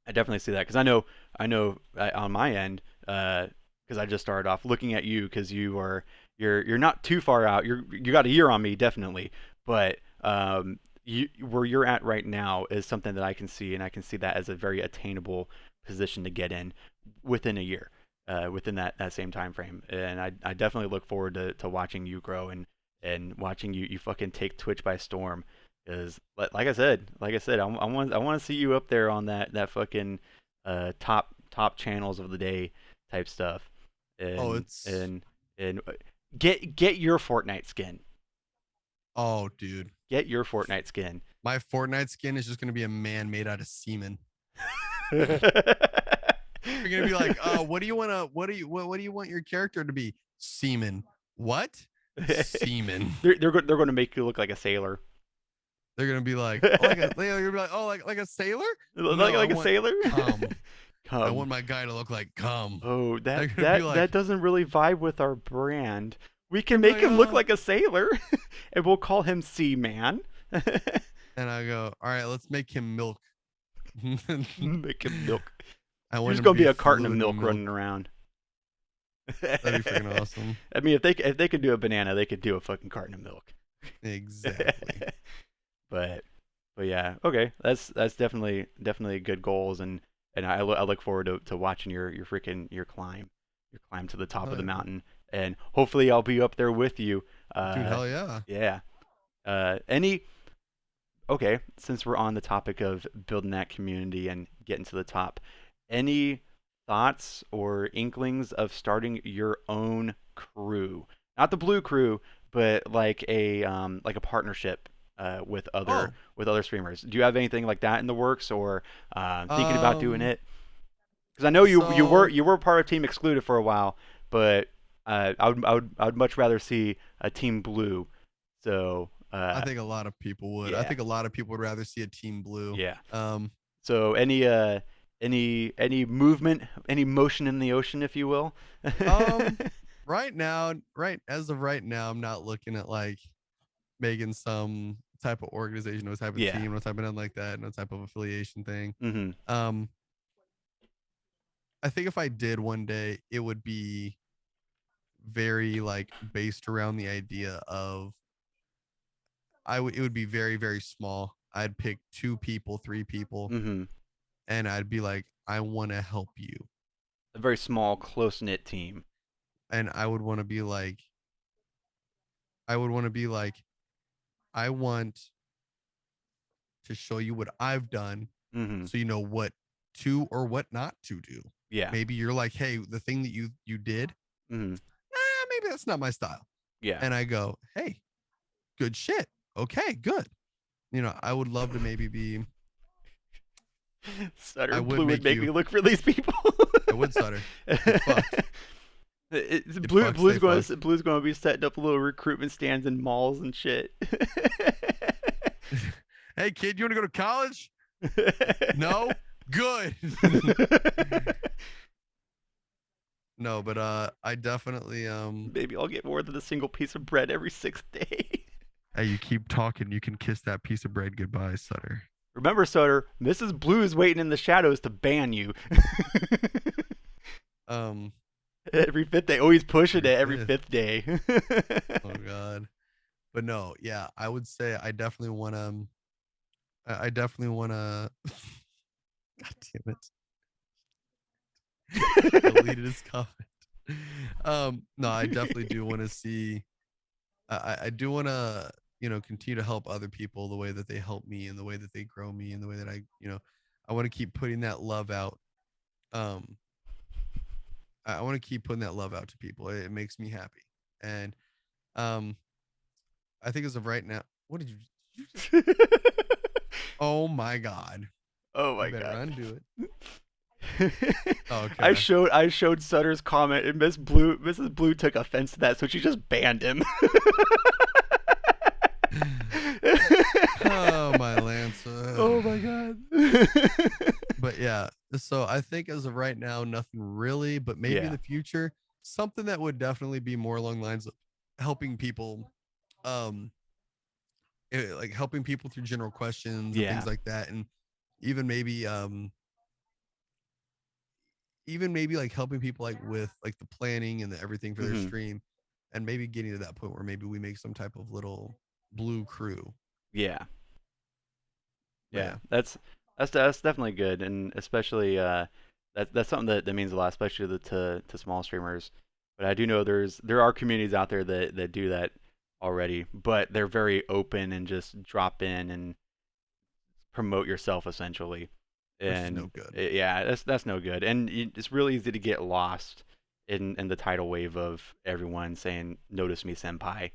I definitely see that because I know on my end, because I just started off looking at you because you're not too far out. You got a year on me definitely, but where you're at right now is something that I can see, and I can see that as a very attainable position to get in within a year, within that same time frame. And I definitely look forward to watching you grow and watching you fucking take Twitch by storm. Because like I said, I want to see you up there on that fucking top channels of the day type stuff, Oh, and it's. and and get your Fortnite skin. Oh, dude. Get your Fortnite skin. My Fortnite skin is just gonna be a man made out of semen. You're gonna be like, what do you wanna? What do you want your character to be? Semen. What? Semen. They're going to make you look like a sailor. They're gonna be like, oh, they're gonna be like, oh, like a sailor? No, I Like a want sailor. cum. I Come. want my guy to look like cum. Oh, They're that gonna be that like, that doesn't really vibe with our brand. We can He'd be make like, him look oh, like a sailor, and we'll call him Seaman. and I go, all right, let's make him milk. Make him milk. I You're want just him to gonna be be a carton of fluid in milk milk. running around. That'd be freaking awesome. I mean, if they could do a banana, they could do a fucking carton of milk. Exactly. but but yeah, okay, that's definitely good goals, and I look forward to watching your freaking your climb to the top Oh of the yeah, mountain, and hopefully I'll be up there with you. dude. Hell yeah. Yeah. Any Okay, since we're on the topic of building that community and getting to the top, any thoughts or inklings of starting your own crew? Not the Blue Crew, but like a partnership Oh, with other streamers. Do you have anything like that in the works, or thinking about doing um. it? Because I know So you were part of Team Excluded for a while, but I would much rather see a Team Blue. So I think a lot of people would. I yeah, think a lot of people would rather see a team blue. yeah. Um. So any movement, any motion in the ocean, if you will. Um. Right now, right as of right now, I'm not looking at like making some type of organization, no type of Yeah. team, no type of nothing like that, no type of affiliation thing. Mhm. Um. I think if I did one day, it would be very like based around the idea of it would be very, very small. I'd pick 2 people, 3 people, Mhm. and I'd be like, I want to help you. A very small, close knit team. And I would want to be like, I would want to be like, I want to show you what I've done Mhm. so you know what to or what not to do. Yeah. Maybe you're like, hey, the thing that you did, Mhm. maybe that's not my style. Yeah. And I go, hey, good shit. Okay, good. I would love to maybe be, Sutter I would Blue would make make me you, look for these people. I would Sutter. Get fucked. Get fucked, stay fucked. Blue's going to be setting up little recruitment stands in malls and shit. Hey kid, you want to go to college? No? Good. No, but I definitely Maybe I'll get more than a single piece of bread every 6th day. hey, you keep talking, you can kiss that piece of bread goodbye, Sutter. Remember, Sutter, Mrs. Blue is waiting in the shadows to ban you. Um Every 5th day. Oh, he's pushing it every fifth. 5th day. Oh god. But no, yeah, I would say I definitely want to I definitely want to God damn it. Deleted his comment. No, I definitely do want to see I do want to continue to help other people the way that they help me and the way that they grow me and the way that I want to keep putting that love out. um I want to keep putting that love out to people. It makes me happy. And um I think as of right now, what did you just oh my god, Oh you my better god. undo it. I Okay. showed Sutter's comment, and Mrs. Blue took offense to that, so she just banned him. Oh my lance. Oh my god. But yeah, so I think as of right now, nothing really, but maybe in Yeah. the future, something that would definitely be more along the lines of helping people, um, like helping people through general questions and Yeah. things like that, and even maybe, even maybe like helping people like with like the planning and the everything for their Hmm. stream, and maybe getting to that point where maybe we make some type of little blue crew. Yeah. But Yeah. yeah, That's definitely good, and especially that's something that means a lot, especially to small streamers. But I do know there are communities out there that do that already, but they're very open and just drop in and promote yourself essentially. which is And no good. yeah, that's no good, and it's really easy to get lost in the tidal wave of everyone saying "Notice me, senpai,"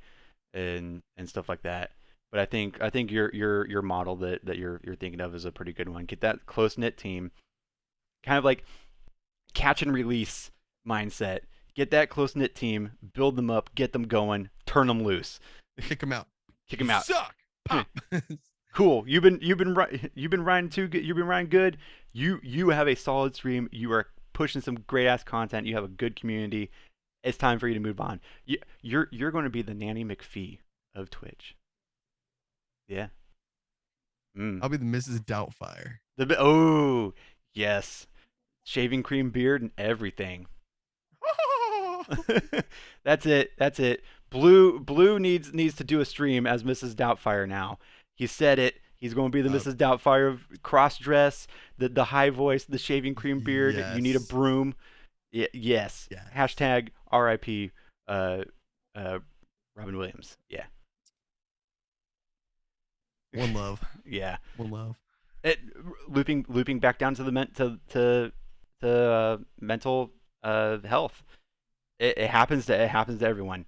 and stuff like that. But I think your model that you're thinking of is a pretty good one. Get that close knit team, kind of like catch and release mindset. Get that close knit team, build them up, get them going, turn them loose, Kick them out. kick You them out. suck. Pop. Cool. You've been riding too good. You've been riding good. You have a solid stream. You are pushing some great ass content. You have a good community, It's time for you to move on. You're going to be the Nanny McPhee of Twitch. Yeah. Mm. I'll be the Mrs. Doubtfire. Oh yes, shaving cream beard and everything. That's it. That's it. Blue needs to do a stream as Mrs. Doubtfire now. He said it. He's going to be the uh, Mrs. Doubtfire of cross dress, the high voice, the shaving cream beard. You need a yes. broom. Yes. Yes. Hashtag RIP. Uh, uh, Robin Williams. Yeah. One love. Yeah. One love. It, looping back down to the mental health. It happens to everyone,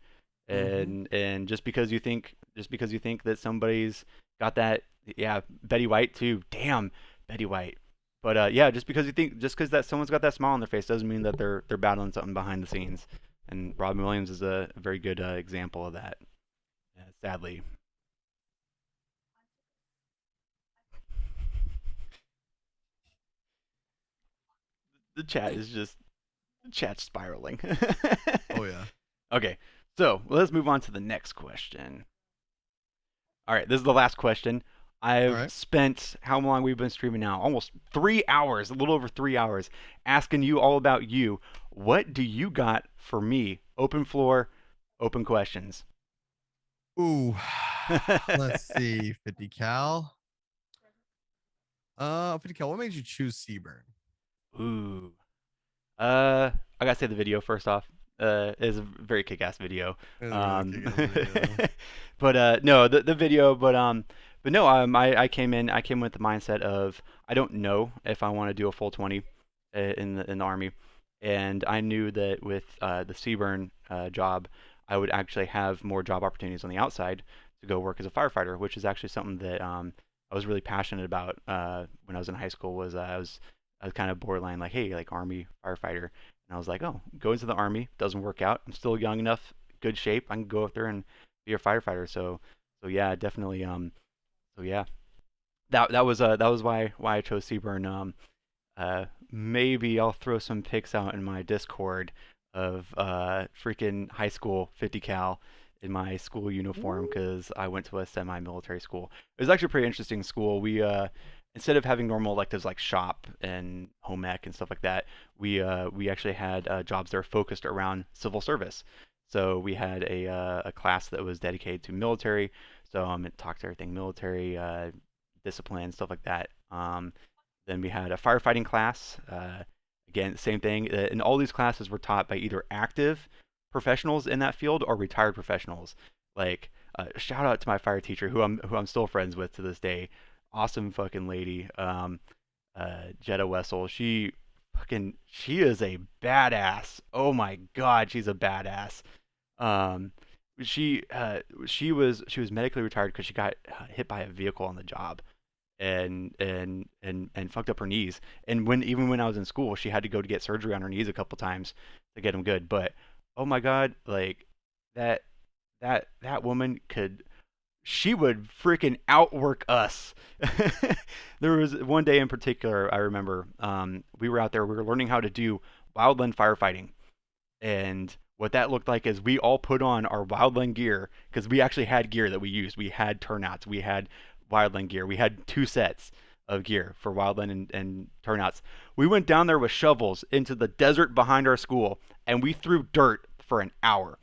Mm-hmm. and just because you think that somebody's got that, yeah, Betty White too. Damn, Betty White. But yeah, just because that someone's got that smile on their face doesn't mean that they're battling something behind the scenes. And Robin Williams is a very good example of that. Sadly, the chat is just the chat's spiraling. Oh yeah. Okay, so let's move on to the next question. All right, this is the last question. All I've right. spent how long we've been streaming now? Almost 3 hours, a little over 3 hours, asking you all about you. What do you got for me? Open floor, open questions. Ooh. Let's see. 50 cal. 50 cal. What made you choose Seaburn? Ooh. I gotta say the video first off. Is a very kick-ass video. It was a really Um, kick-ass video. but no, the video. But no. I came with the mindset of I don't know if I want to do a full 20 in the army, and I knew that with the Seaburn job, I would actually have more job opportunities on the outside to go work as a firefighter, which is actually something that I was really passionate about when I was in high school. I was kind of borderline like, hey, like Army firefighter, and I was like, oh, go into the Army, doesn't work out. I'm still young enough, good shape. I can go up there and be a firefighter. So yeah, definitely. So yeah, that was why I chose Seaburn. Maybe I'll throw some pics out in my Discord of freaking high school 50 cal in my school uniform because I went to a semi-military school. It was actually a pretty interesting school. We instead of having normal electives like shop and home ec and stuff like that, we actually had jobs that are focused around civil service. So we had a class that was dedicated to military. So it talked to everything military, discipline, stuff like that. Then we had a firefighting class. Again, same thing. And all these classes were taught by either active professionals in that field or retired professionals. Like, shout out to my fire teacher, who I'm still friends with to this day. Awesome fucking lady, Jetta Wessel. She is a badass. Oh my god, she's a badass. Um, she was medically retired because she got hit by a vehicle on the job and fucked up her knees. And even when I was in school, she had to go to get surgery on her knees a couple times to get them good. But oh my god, like that that woman she would freaking outwork us. There was one day in particular I remember we were out there, we were learning how to do wildland firefighting, and what that looked like is we all put on our wildland gear because we actually had gear that we used. We had turnouts, we had wildland gear. We had two sets of gear for wildland and turnouts. We went down there with shovels into the desert behind our school, and we threw dirt for an hour.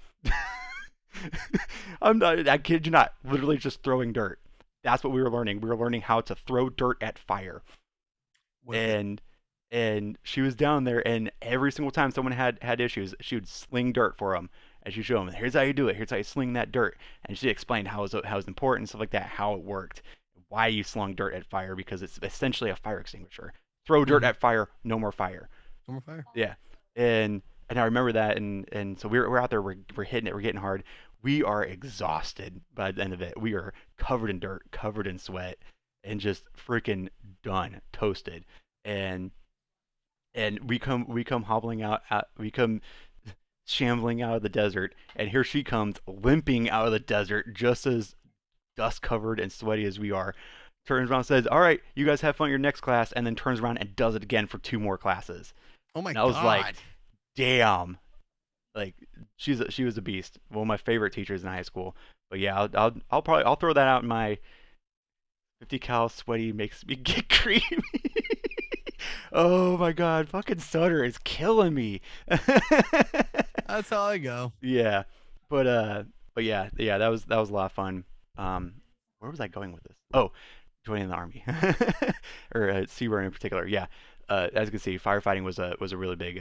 I kid you not, literally just throwing dirt. That's what we were learning. We were learning how to throw dirt at fire. Was it? And and she was down there, and every single time someone had issues, she would sling dirt for them, and she'd show them, here's how you do it, here's how you sling that dirt, and she explained how it was important, stuff like that, how it worked, why you slung dirt at fire, because it's essentially a fire extinguisher. Throw dirt Mm-hmm. at fire, no more fire. Summer fire. Yeah, and I remember that, and so we're out there, we're hitting it, we're getting hard. We are exhausted by the end of it. We are covered in dirt, covered in sweat, and just freaking done, toasted. And we come hobbling out, we come shambling out of the desert, and here she comes limping out of the desert, just as dust covered and sweaty as we are. Turns around and says, "All right, you guys have fun at your next class," and then turns around and does it again for two more classes. Oh my And I was like, god. "Damn!" Like she was a beast. One of my favorite teachers in high school. But yeah, I'll probably I'll throw that out in my 50 cal sweaty makes me get creamy. Oh my god, fucking stutter is killing me. That's how I go. Yeah, but yeah, that was a lot of fun. Um, where was I going with this? Oh, joining the army, or Seaburn in particular. Yeah, as you can see, firefighting was a really big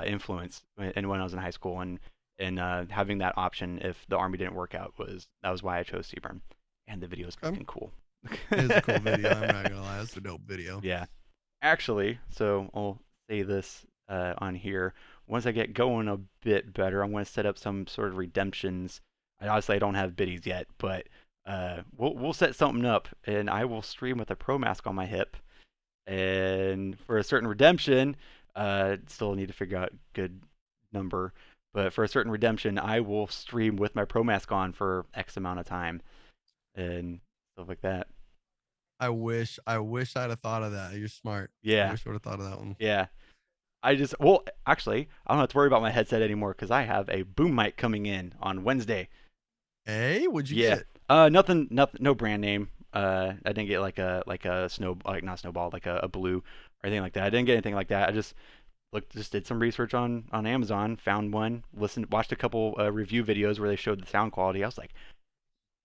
influence when I was in high school, and having that option if the army didn't work out that was why I chose Seaburn, and the video is Okay. fucking cool. It is a cool video. I'm not gonna lie, it's a dope video. Yeah, actually, so I'll say this on here. Once I get going a bit better, I'm going to set up some sort of redemptions. I don't have biddies yet, but we'll set something up, and I will stream with a pro mask on my hip. And for a certain redemption, still need to figure out good number, but for a certain redemption, I will stream with my pro mask on for X amount of time and stuff like that. I wish I'd have thought of that. You're smart. I Yeah, wish I would have thought of that one. yeah. Well, actually, I don't have to worry about my headset anymore because I have a boom mic coming in on Wednesday. Hey, what'd you Yeah. get? Nothing, no brand name. I didn't get like a snow, like not snowball, like a blue or anything like that. I didn't get anything like that. I just did some research on Amazon, found one, watched a couple review videos where they showed the sound quality. I was like,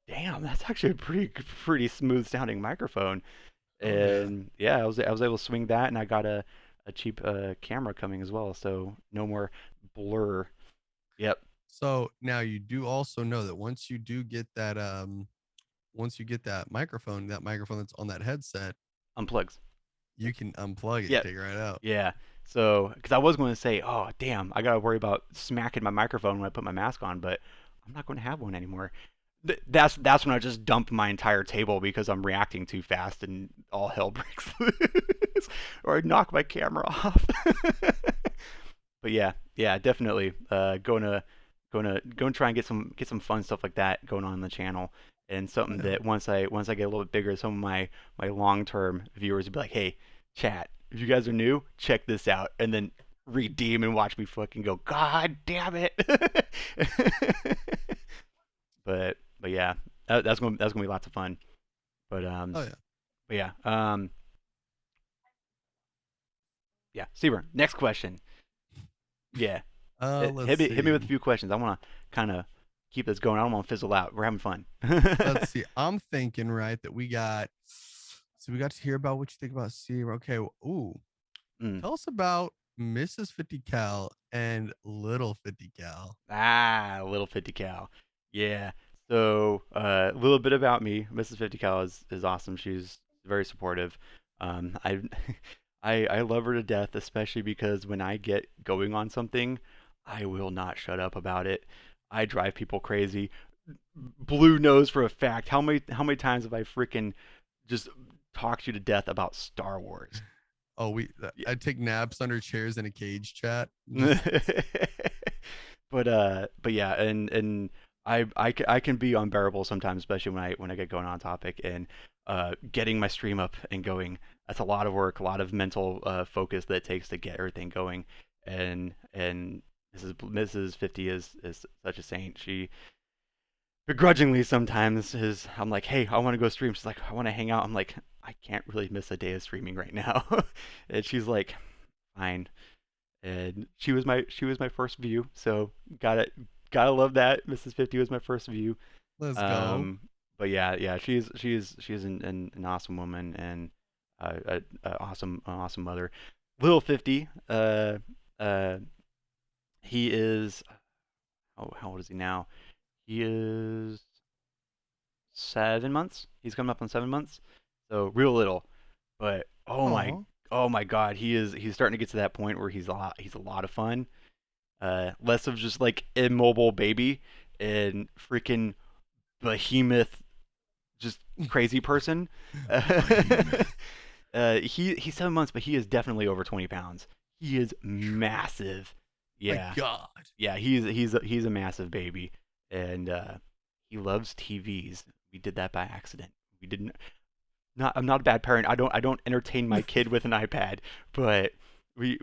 damn, that's actually a pretty smooth sounding microphone. Oh yeah. And yeah, I was able to swing that, and I got a cheap camera coming as well, so no more blur. Yep, So now you do also know that once you get that microphone that's on that headset, unplugs. you can unplug it and Yep, take it right out. yeah. So, because I was going to say, oh damn, I gotta worry about smacking my microphone when I put my mask on, but I'm not going to have one anymore. That's when I just dump my entire table because I'm reacting too fast and all hell breaks loose, or I knock my camera off. But yeah, definitely. Going to try and get some fun stuff like that going on the channel, and something Yeah. that once I get a little bit bigger, some of my long term viewers would be like, hey, chat, if you guys are new, check this out, and then redeem and watch me fucking go, God damn it. But yeah, that's gonna be lots of fun. But Oh yeah. but yeah, yeah. Seaburn, next question. Yeah, Let's hit me with a see. few questions. I want to kind of keep this going. I don't want to fizzle out. We're having fun. Let's see. I'm thinking, right, that we got to hear about what you think about C. Okay. Ooh. Mm. Tell us about Mrs. 50 Cal and Little 50 Cal. Ah, little 50 cal. Yeah. So a little bit about me. Mrs. 50 cal is awesome. She's very supportive. I I love her to death, especially because when I get going on something, I will not shut up about it. I drive people crazy. Blue knows for a fact how many times have I freaking just talked you to death about Star Wars. Oh, Yeah. I take naps under chairs in a cage chat. Just But yeah, and I can be unbearable sometimes, especially when I get going on topic, and getting my stream up and going. That's a lot of work, a lot of mental focus that it takes to get everything going. And Mrs. 50 is such a saint. She begrudgingly sometimes is I'm like, hey, I want to go stream. She's like, I want to hang out. I'm like, I can't really miss a day of streaming right now. And she's like, fine. And she was my first view, so gotta love that. Mrs. 50 was my first view. let's go. Um, but yeah, she's an awesome woman, and an awesome mother. Little 50, uh, he is, oh, how old is he now? He is 7 months. He's coming up on 7 months, so real little. But Oh, oh my God, he's starting to get to that point where he's a lot of fun. Less of just like immobile baby and freaking behemoth, just crazy person. behemoth. He's 7 months, but he is definitely over 20 pounds. He is massive. My Yeah, God. yeah, he's a massive baby, and he loves TVs. We did that by accident. We didn't. Not I'm not a bad parent. I don't entertain my kid with an iPad, but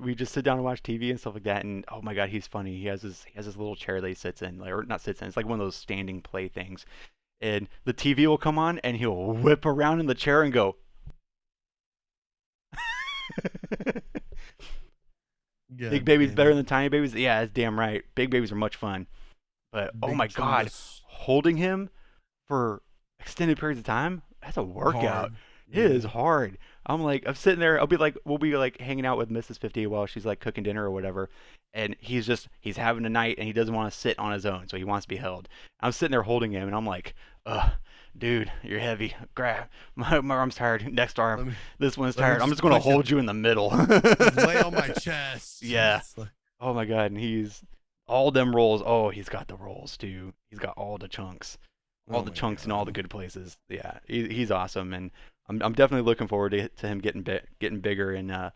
we just sit down and watch TV and stuff like that. And oh my god, he's funny. He has this little chair that he sits in, like, or not sits in. It's like one of those standing play things. And the TV will come on, and he'll whip around in the chair and go. Big God babies damn better it. than tiny babies. Yeah, that's damn right. Big babies are much fun. But oh my Big god, Chungus. holding him for extended periods of time, that's a workout. Hard. It is Yeah. hard. I'm sitting there. We'll be like hanging out with Mrs. 50 while she's like cooking dinner or whatever, and he's having a night and he doesn't want to sit on his own, so he wants to be held. I'm sitting there holding him, and I'm like, ugh, dude, you're heavy. Grab my arm's tired. Next arm, Let me this one's let me tired. I'm just just gonna push you. hold you in the middle. Just lay on my chest. Yeah. It's like, Oh my god, and he's all them rolls. Oh, he's got the rolls too. He's got all oh the my chunks in all the god. good places. Yeah, he's awesome, and I'm definitely looking forward to him getting bigger and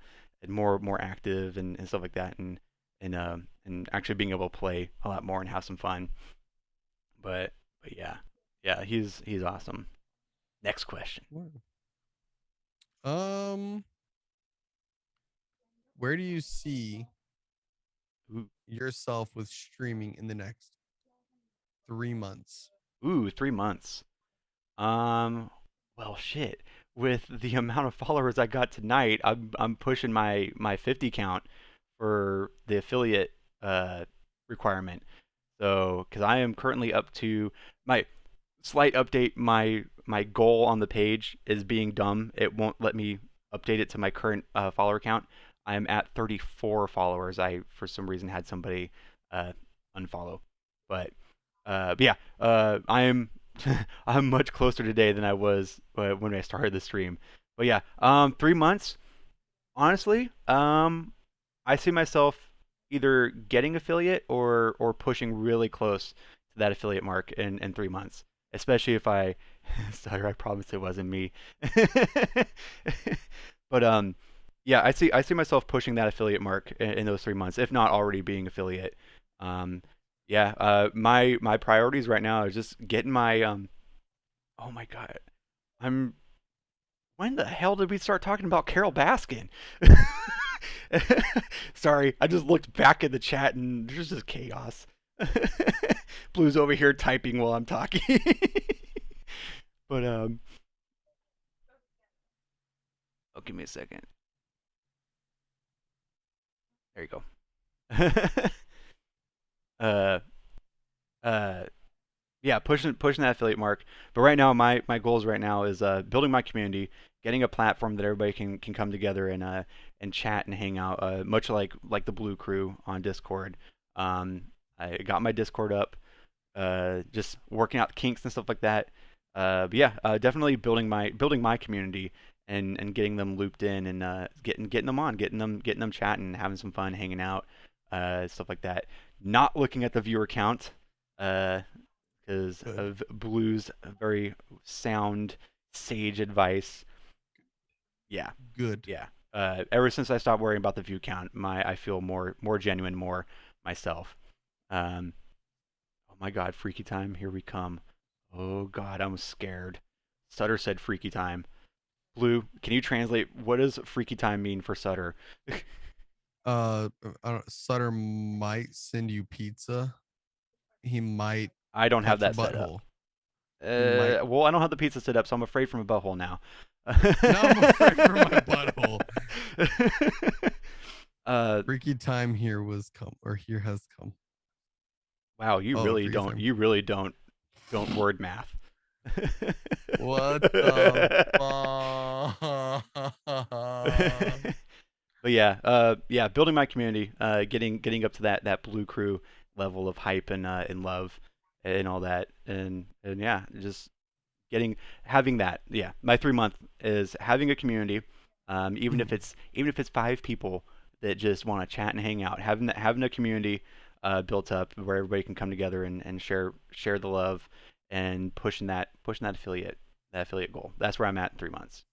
more active and stuff like that, and actually being able to play a lot more and have some fun. But yeah, yeah, he's awesome. Next question. Um, where do you see Ooh, yourself with streaming in the next 3 months? ooh, 3 months. Um, well, shit. With the amount of followers I got tonight, I'm pushing my 50 count for the affiliate uh requirement. So, because I am currently up to my slight update, my goal on the page is being dumb. It won't let me update it to my current follower count. I am at 34 followers. I for some reason had somebody uh unfollow, but but yeah, I am I'm much closer today than I was when I started the stream. But yeah, 3 months. Honestly, I see myself either getting affiliate or pushing really close to that affiliate mark in 3 months. Especially if I sorry, I promise it wasn't me. But yeah, I see myself pushing that affiliate mark in those 3 months, if not already being affiliate. Um, yeah, my priorities right now is just getting my oh my god, I'm when the hell did we start talking about Carol Baskin? Sorry, I just looked back at the chat and there's just chaos. Blue's over here typing while I'm talking. But oh, give me a second. There you go. uh, uh, yeah, pushing that affiliate mark. But right now, my goals right now is building my community, getting a platform that everybody can come together and chat and hang out. Much like the Blue Crew on Discord. I got my Discord up, just working out the kinks and stuff like that. But yeah, definitely building my community and getting them looped in and getting them on, getting them chatting, having some fun, hanging out, stuff like that. Not looking at the viewer count, because Good. of Blue's very sound sage advice. Yeah, Good. yeah. Ever since I stopped worrying about the view count, I feel more genuine, more myself. Um, oh my God, freaky time, here we come. Oh God, I'm scared. Sutter said freaky time. Blue, can you translate what does freaky time mean for Sutter? I don't, Sutter might send you pizza. He might I don't have touch your that set up. butthole. He might. Well, I don't have the pizza set up, so I'm afraid from a butthole now. Now I'm afraid for my butthole. uh, Freaky time here was come, or here has come. wow, you Oh, really freaky don't. time. You really don't word math. What the fuck? But yeah, yeah, building my community, getting up to that Blue Crew level of hype and love and all that, and yeah, just getting having that. Yeah, my 3 month is having a community, even if it's 5 people that just want to chat and hang out, having a community built up where everybody can come together and share the love and pushing that affiliate goal. That's where I'm at in 3 months.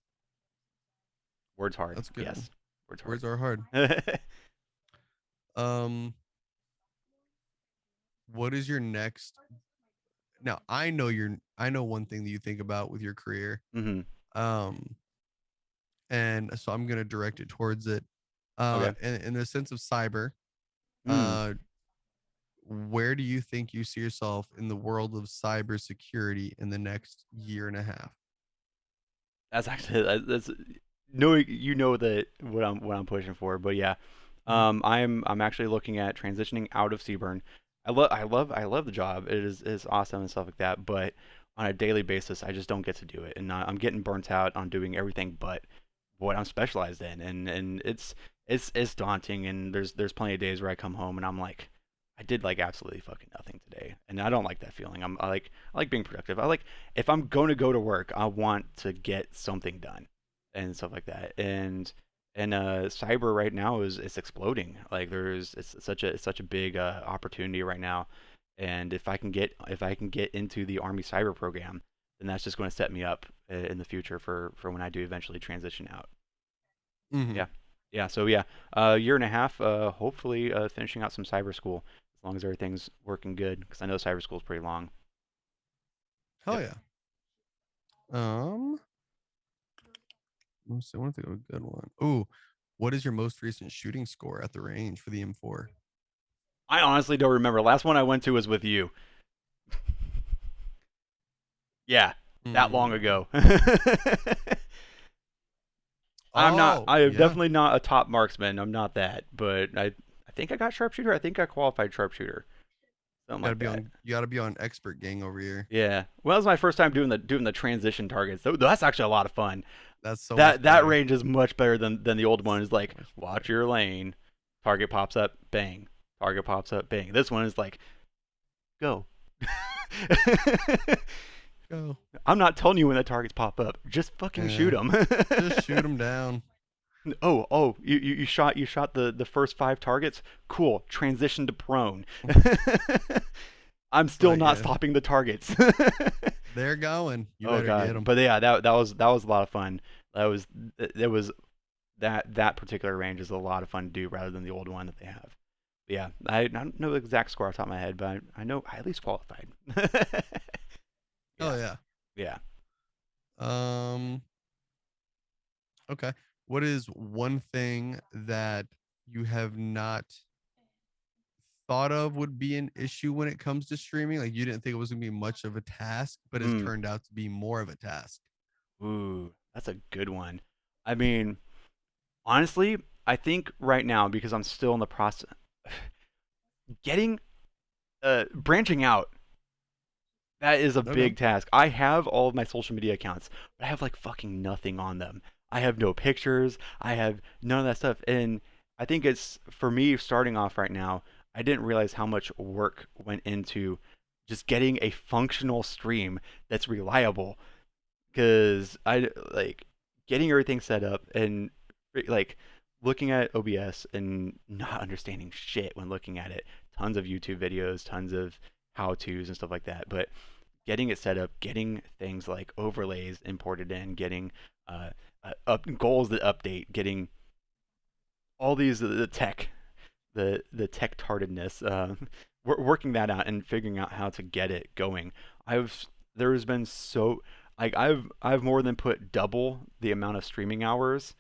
Words hard. That's good. Yes, words hard. Words are hard. Um, what is your next? Now I know one thing that you think about with your career. hmm Um, and so I'm gonna direct it towards it. Okay. In the sense of cyber, Mm. uh, where do you think you see yourself in the world of cybersecurity in the next year and a half? That's actually that's no, you know that what I'm pushing for, but yeah, Mhm. I'm actually looking at transitioning out of Seaburn. I love the job. It is awesome and stuff like that, but on a daily basis, I just don't get to do it, and I'm getting burnt out on doing everything but what I'm specialized in, and it's daunting, and there's plenty of days where I come home and I'm like, I did like absolutely fucking nothing today, and I don't like that feeling. I like being productive. I like if I'm going to go to work, I want to get something done and stuff like that. And cyber right now is exploding. Like there's it's such a big opportunity right now. And if I can get into the Army cyber program, then that's just going to set me up in the future for when I do eventually transition out. Mhm. Yeah. Yeah, so yeah, year and a half, hopefully finishing out some cyber school as long as everything's working good because I know cyber school is pretty long. Hell Yep. yeah. Let's see, I want to think of a good one. Ooh, what is your most recent shooting score at the range for the M4? I honestly don't remember. Last one I went to was with you. Yeah, that long Hmm. ago. Oh, I am yeah. definitely not a top marksman. I'm not that, but I think I got sharpshooter. I think I qualified sharpshooter, something like that. You gotta be on expert gang over here. Yeah. Well, that was my first time doing the transition targets. That's actually a lot of fun. That's so much That better. range is much better than the old one. Is So like much watch better. your lane, target pops up, bang. Target pops up, bang. This one is like go. Go. I'm not telling you when the targets pop up. Just fucking shoot Yeah. them. Just shoot them down. Oh, you shot the first five targets. Cool. Transition to prone. I'm still Like, not yeah, stopping the targets. they're going. You Oh better get god. them. But yeah, that was a lot of fun. That was it was that particular range is a lot of fun to do rather than the old one that they have. But yeah, I don't know the exact score off the top of my head, but I know I at least qualified. Oh Yeah. yeah. Yeah. Um. Okay. What is one thing that you have not thought of would be an issue when it comes to streaming? Like you didn't think it was gonna be much of a task, but has Mm. turned out to be more of a task. Ooh, that's a good one. I mean, honestly, I think right now because I'm still in the process getting branching out. That is a Okay. big task. I have all of my social media accounts, but I have like fucking nothing on them. I have no pictures. I have none of that stuff. And I think it's for me starting off right now, I didn't realize how much work went into just getting a functional stream that's reliable because I like getting everything set up and like looking at OBS and not understanding shit when looking at it. Tons of YouTube videos, tons of how tos and stuff like that. But getting it set up, getting things like overlays imported in, getting goals that update, getting all these the tech tardedness, working that out and figuring out how to get it going. I've there's been so like I've more than put double the amount of streaming hours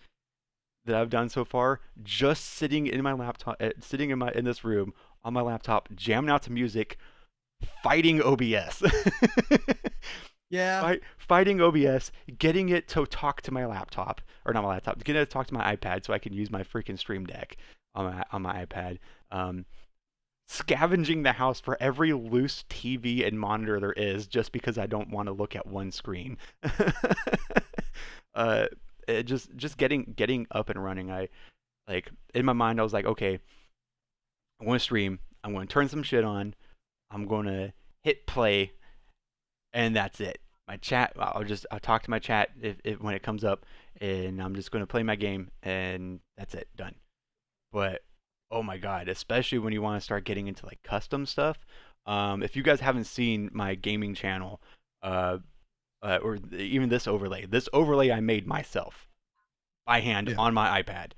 that I've done so far just sitting in my laptop, sitting in this room on my laptop, jamming out to music, fighting OBS. Yeah. Fighting OBS, getting it to talk to my laptop, or not my laptop, getting it to talk to my iPad so I can use my freaking Stream Deck on my iPad. Um, Scavenging the house for every loose TV and monitor there is just because I don't want to look at one screen. uh, just getting up and running. I like in my mind I was like, okay, I want to stream. I'm going to turn some shit on. I'm going to hit play and that's it. My chat, I'll talk to my chat if when it comes up, and I'm just going to play my game, and that's it, done. But oh my god, especially when you want to start getting into like custom stuff. If you guys haven't seen my gaming channel, uh, or even this overlay I made myself by hand Yeah. on my iPad.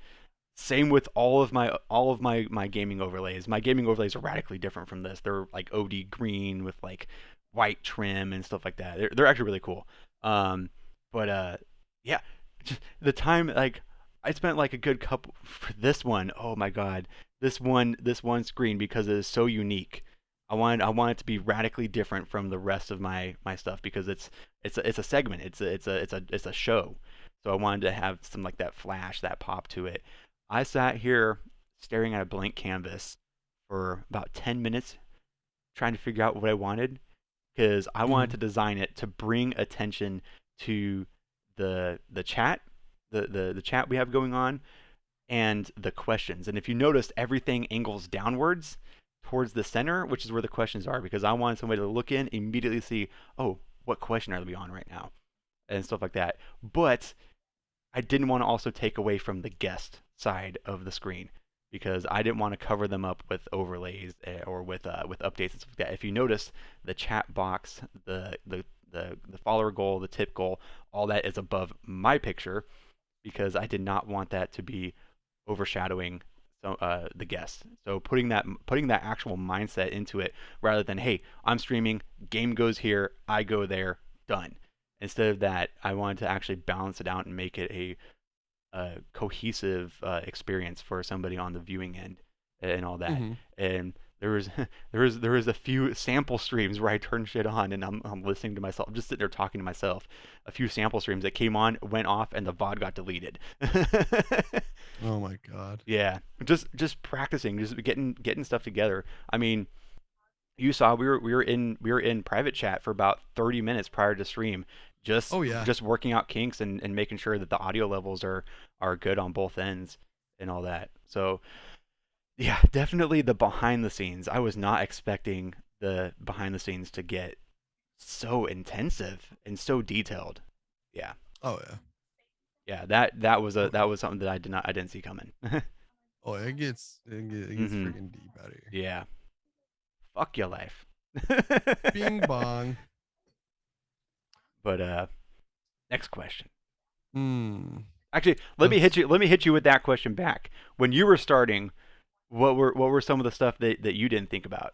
Same with all of my gaming overlays. My gaming overlays are radically different from this. They're like OD green with like white trim and stuff like that. They're actually really cool. Um, but yeah, just the time like I spent like a good couple for this one. Oh my god, this one screen because it is so unique. I want it to be radically different from the rest of my stuff because it's a segment. It's a show. So I wanted to have some like that flash, that pop to it. I sat here staring at a blank canvas for about 10 minutes trying to figure out what I wanted because I wanted Mm-hmm. to design it to bring attention to the chat, the chat we have going on, and the questions. And if you noticed, everything angles downwards towards the center, which is where the questions are, because I wanted somebody to look in, immediately see, oh, what question are we on right now, and stuff like that. But I didn't want to also take away from the guest side of the screen because I didn't want to cover them up with overlays or with updates and stuff like that. If you notice, the chat box, the follower goal, the tip goal, all that is above my picture because I did not want that to be overshadowing the guest. So putting that actual mindset into it rather than hey, I'm streaming, game goes here, I go there, done. Instead of that, I wanted to actually balance it out and make it a cohesive experience for somebody on the viewing end and all that. Mm-hmm. And there was there was a few sample streams where I turned shit on and I'm listening to myself. I'm just sitting there talking to myself. A few sample streams that came on, went off, and the VOD got deleted. Oh my god. Yeah, just practicing, just getting stuff together. I mean, you saw we were in private chat for about 30 minutes prior to stream, just Oh yeah. just working out kinks and making sure that the audio levels are good on both ends and all that. So yeah, definitely the behind the scenes. I was not expecting the behind the scenes to get so intensive and so detailed. Yeah, Oh yeah. yeah, that was a Oh that yeah. was something that I didn't see coming. Oh, it gets Mhm. freaking deep out of here. Yeah. Fuck your life. Bing bong. But next question. Hmm. Actually, let me hit Let's you. Let me hit you with that question back. When you were starting, what were some of the stuff that you didn't think about?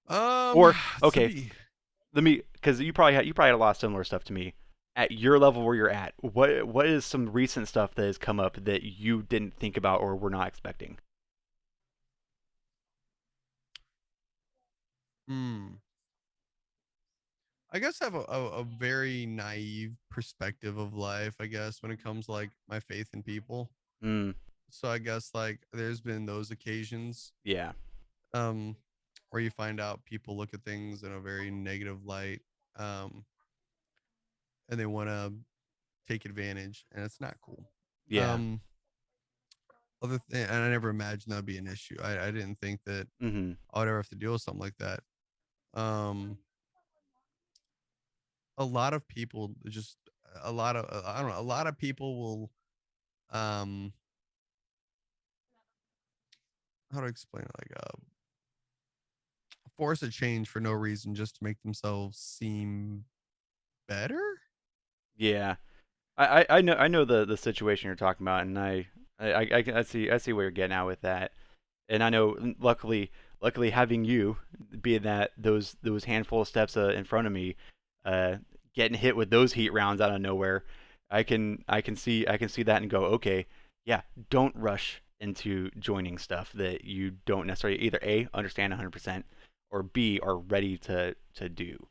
um Or to okay, be let me because you probably had a lot of similar stuff to me. At your level where you're at, what is some recent stuff that has come up that you didn't think about or were not expecting? hmm. I guess I have a very naive perspective of life, I guess, when it comes to like my faith in people. Mm, So I guess like there's been those occasions yeah, um where you find out people look at things in a very negative light, um and they want to take advantage, and it's not cool. yeah, um and I never imagined that'd be an issue. I didn't think that mm-hmm, I would ever have to deal with something like that. um a lot of people just a lot of I don't know, a lot of people will um how to explain it, like force a change for no reason just to make themselves seem better. yeah. I know the situation you're talking about, and I see where you're getting at with that. And I know, luckily having you be that those handful of steps in front of me, uh, getting hit with those heat rounds out of nowhere, I can see that and go, okay, yeah, don't rush into joining stuff that you don't necessarily either A understand 100% or B are ready to do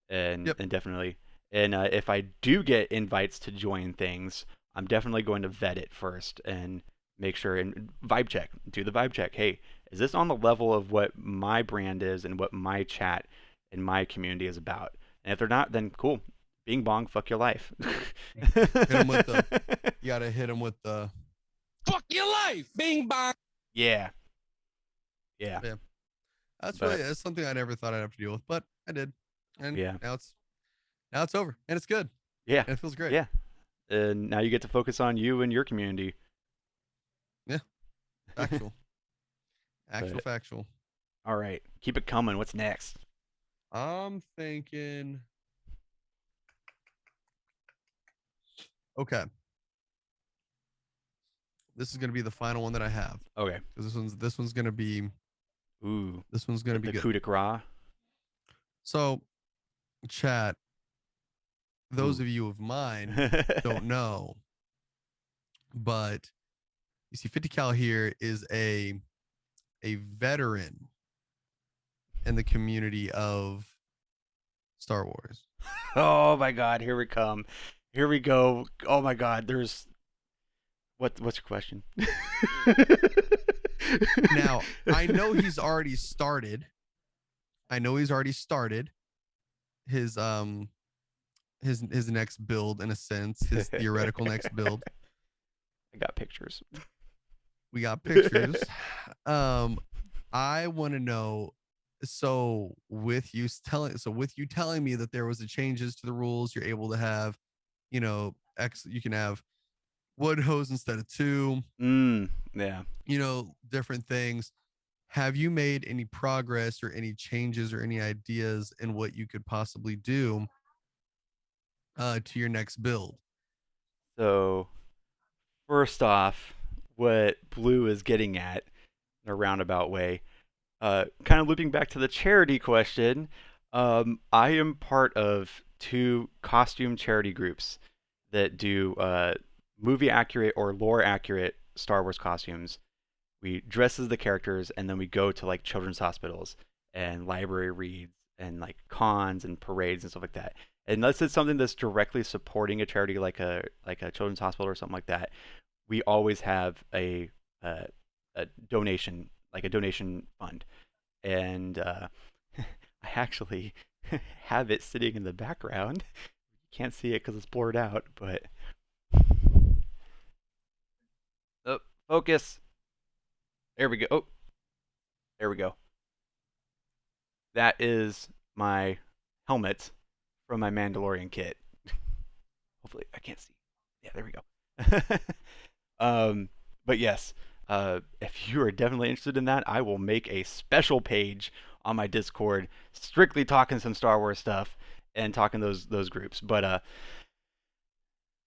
and Yep. and definitely and if I do get invites to join things, I'm definitely going to vet it first and make sure and vibe check, do the vibe check. Hey, is this on the level of what my brand is and what my chat and my community is about? And if they're not, then cool. Bing bong, fuck your life. Hit them with the you gotta hit them with the Fuck your life. Bing bong. Yeah, yeah, yeah. but That's something I never thought I'd have to deal with, but I did. And yeah, now it's over. And it's good. yeah, And it feels great. yeah. And now you get to focus on you and your community. Yeah. Factual. Actual But factual. all right, keep it coming. What's next? I'm thinking okay. This is gonna be the final one that I have. Okay. Because this one's gonna be Ooh, the good. coup de grace. So chat, those Ooh. of you of mine don't know. But you see, 50 cal here is a veteran in the community of Star Wars. Oh my God, here we come. Here we go. Oh my God, there's what's your question? Now, I know he's already started. I know he's already started his his next build in a sense, his theoretical next build. I got pictures. We got pictures. I want to know, so with you telling me that there was the changes to the rules, you're able to have, you can have wood hose instead of two, Yeah. different things. Have you made any progress or any changes or any ideas in what you could possibly do to your next build? So first off, what Blue is getting at in a roundabout way, kind of looping back to the charity question, I am part of two costume charity groups that do movie accurate or lore accurate Star Wars costumes. We dress as the characters and then we go to like children's hospitals and library reads and like cons and parades and stuff like that. Unless it's something that's directly supporting a charity like a children's hospital or something like that, we always have a, a donation, like a donation fund. And I actually have it sitting in the background. You can't see it because it's blurred out, but oh, focus. There we go. Oh, there we go. That is my helmet from my Mandalorian kit. Hopefully, I can't see. Yeah, there we go. But yes, if you are definitely interested in that, I will make a special page on my Discord, strictly talking some Star Wars stuff and talking those groups. But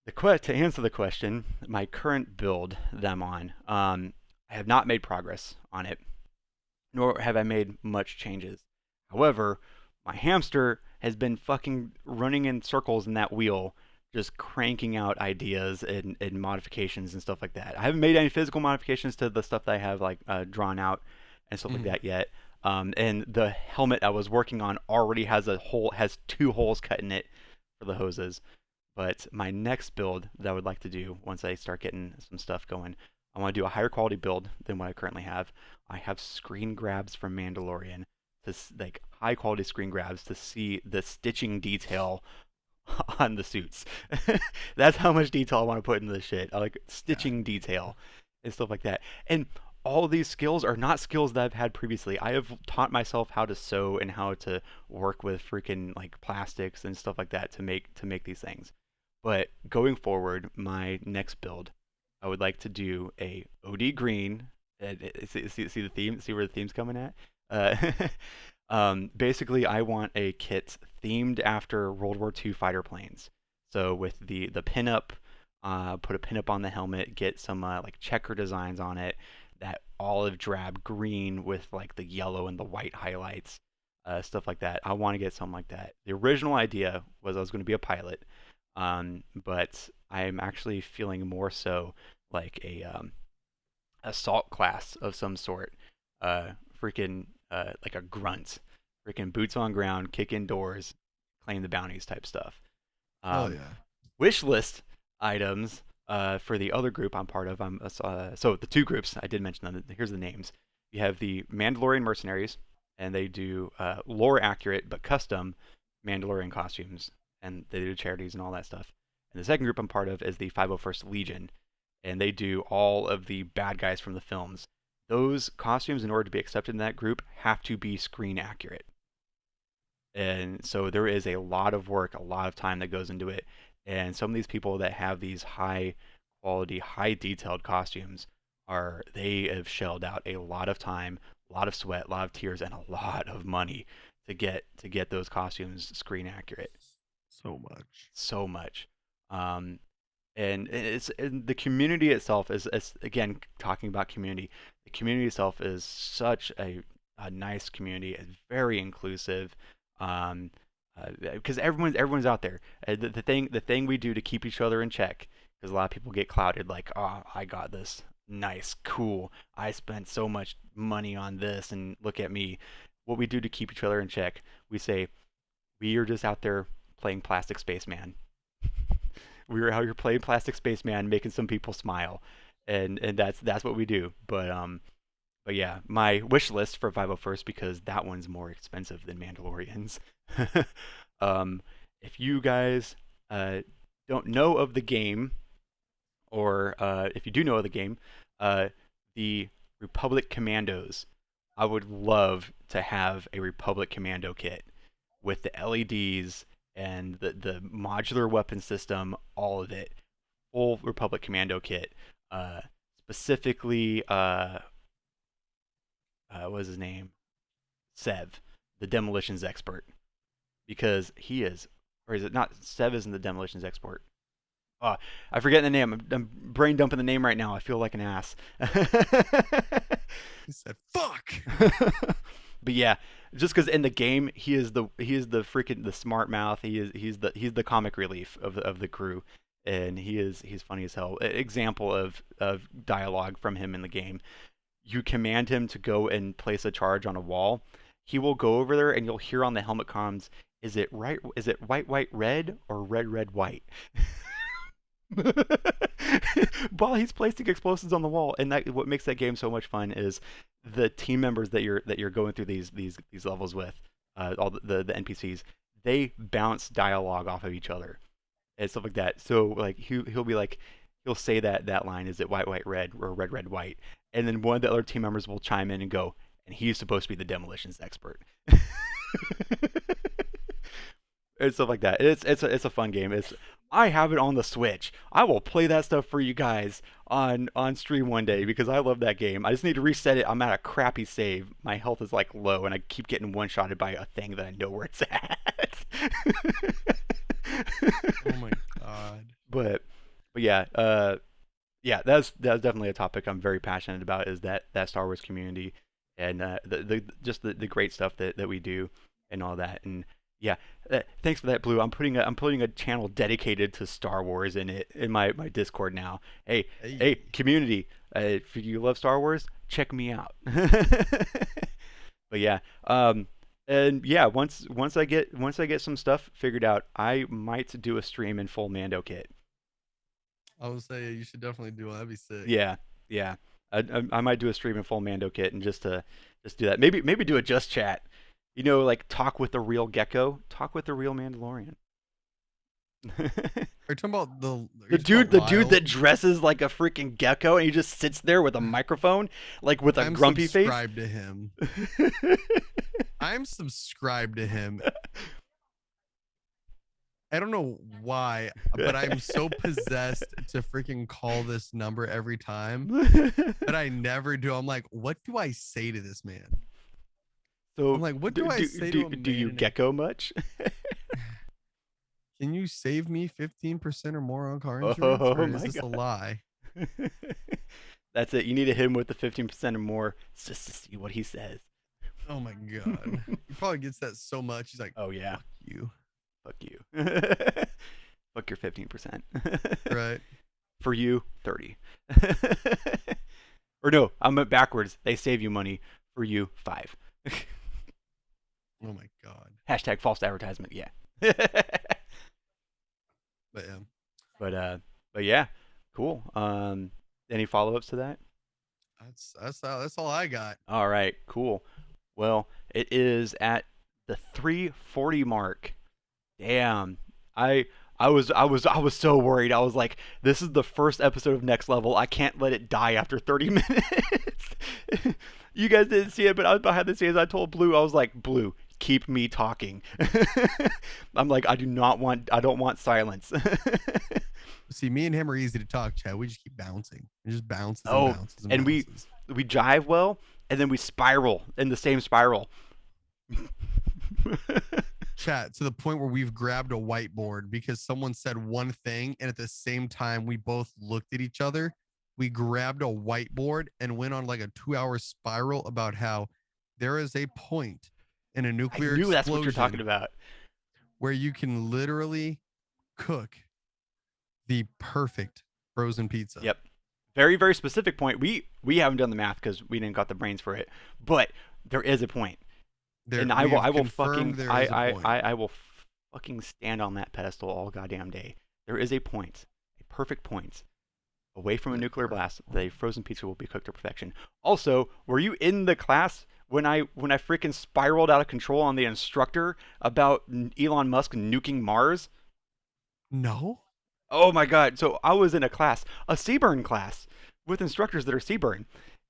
to answer the question, my current build that I'm on, I have not made progress on it, nor have I made much changes. However, my hamster has been fucking running in circles in that wheel, just cranking out ideas and modifications and stuff like that. I haven't made any physical modifications to the stuff that I have like drawn out and stuff like that yet. And the helmet I was working on already has two holes cut in it for the hoses. But my next build that I would like to do once I start getting some stuff going, I want to do a higher quality build than what I currently have. I have screen grabs from Mandalorian, like high quality screen grabs to see the stitching detail on the suits. That's how much detail I want to put into this shit. I like stitching detail and stuff like that. And all of these skills are not skills that I've had previously. I have taught myself how to sew and how to work with freaking like plastics and stuff like that to make these things. But going forward, my next build, I would like to do a OD green. See the theme? See where the theme's coming at? Basically, I want a kit themed after World War II fighter planes. So with the pinup, put a pinup on the helmet, get some like checker designs on it, that olive drab green with like the yellow and the white highlights, stuff like that. I want to get something like that. The original idea was I was going to be a pilot, but I'm actually feeling more so like a assault class of some sort. Freaking like a grunt, freaking boots on ground, kick indoors, claim the bounties type stuff. Oh yeah. Wish list items for the other group I'm part of. So the two groups I did mention them. Here's the names. You have the Mandalorian mercenaries, and they do lore accurate but custom Mandalorian costumes, and they do charities and all that stuff. And the second group I'm part of is the 501st Legion, and they do all of the bad guys from the films. Those costumes, in order to be accepted in that group, have to be screen accurate. And so there is a lot of work, a lot of time that goes into it. And some of these people that have these high quality, high detailed costumes they have shelled out a lot of time, a lot of sweat, a lot of tears, and a lot of money to get those costumes screen accurate. So much. So much. And the community itself is again talking about community. The community itself is such a nice community. It's very inclusive. Because everyone's out there. The thing we do to keep each other in check. because a lot of people get clouded like, oh, I got this nice, cool. I spent so much money on this, and look at me. What we do to keep each other in check, we say we are just out there playing Plastic Spaceman. We were out here playing Plastic Spaceman, making some people smile, and that's what we do. But yeah, my wish list for 501st, because that one's more expensive than Mandalorians. um, if you guys don't know of the game, or if you do know of the game, the Republic Commandos, I would love to have a Republic Commando kit with the LEDs and the modular weapon system, all of it, full Republic Commando kit. Specifically, what was his name? Sev, the demolitions expert, because he is, or is it not? Sev isn't the demolitions expert. I forget the name. I'm brain dumping the name right now. I feel like an ass. He said, "Fuck." But yeah, just because in the game he is the freaking the smart mouth. He's the comic relief of the crew, and he's funny as hell. Example of dialogue from him in the game. You command him to go and place a charge on a wall. He will go over there, and you'll hear on the helmet comms, is it right? Is it white, white, red, or red, red, white? While he's placing explosives on the wall, and that what makes that game so much fun is the team members that you're going through these levels with, all the NPCs. They bounce dialogue off of each other and stuff like that. So like he'll be like, he'll say that line, is it white, white, red, or red, red, white, and then one of the other team members will chime in and go, and he's supposed to be the demolitions expert. And stuff like that. It's a fun game. I have it on the Switch. I will play that stuff for you guys on stream one day, because I love that game. I just need to reset it. I'm at a crappy save. My health is like low, and I keep getting one-shotted by a thing that I know where it's at. Oh my god. But yeah, yeah, that's definitely a topic I'm very passionate about, is that Star Wars community, and the great stuff that we do and all that. And yeah, thanks for that, Blue. I'm putting a channel dedicated to Star Wars in my Discord now. Hey, community, if you love Star Wars, check me out. But yeah, and yeah, once I get some stuff figured out, I might do a stream in full Mando kit. I would say you should definitely do it. That'd be sick. Yeah. I might do a stream in full Mando kit, and just do that. Maybe do a just chat. You know, like talk with the real Gecko, talk with the real Mandalorian. Are you talking about the dude that dresses like a freaking gecko, and he just sits there with a microphone, like with a grumpy face? I'm subscribed to him. I'm subscribed to him. I don't know why, but I'm so possessed to freaking call this number every time, but I never do. I'm like, what do I say to this man? So I'm like, what do I say to him? Do you gecko much? Can you save me 15% or more on car insurance? Or is this a lie? That's it. You need to hit him with the 15% or more just to see what he says. Oh my god. He probably gets that so much. He's like, oh yeah, fuck you. Fuck your 15%. Right. For you, 30. Or no, I'm backwards. They save you money. For you, 5. Oh my god. Hashtag false advertisement. Yeah. But yeah. But yeah, cool. Any follow-ups to that? That's all I got. All right, cool. Well, it is at the 3:40 mark. Damn. I was so worried. I was like, this is the first episode of Next Level. I can't let it die after 30 minutes. You guys didn't see it, but I was behind the scenes. I told Blue, I was like, Blue, keep me talking. I'm like, I don't want silence. See, me and him are easy to talk, Chad. We just keep bouncing. It just bounces and bounces and bounces. we jive well, and then we spiral in the same spiral. Chat, to the point where we've grabbed a whiteboard because someone said one thing, and at the same time we both looked at each other. We grabbed a whiteboard and went on like a 2-hour spiral about how there is a point in a nuclear explosion that's what you're talking about, where you can literally cook the perfect frozen pizza. Yep. Very, very specific point. We haven't done the math because we didn't got the brains for it, but there is a point, and We have I will confirmed fucking there is a point. I will fucking stand on that pedestal all goddamn day. There is a point, a perfect point, away from a nuclear blast. The frozen pizza will be cooked to perfection. Also, were you in the class when I freaking spiraled out of control on the instructor about Elon Musk nuking Mars? No. Oh my god. So I was in a class, a Seaburn class, with instructors that are Seaburn.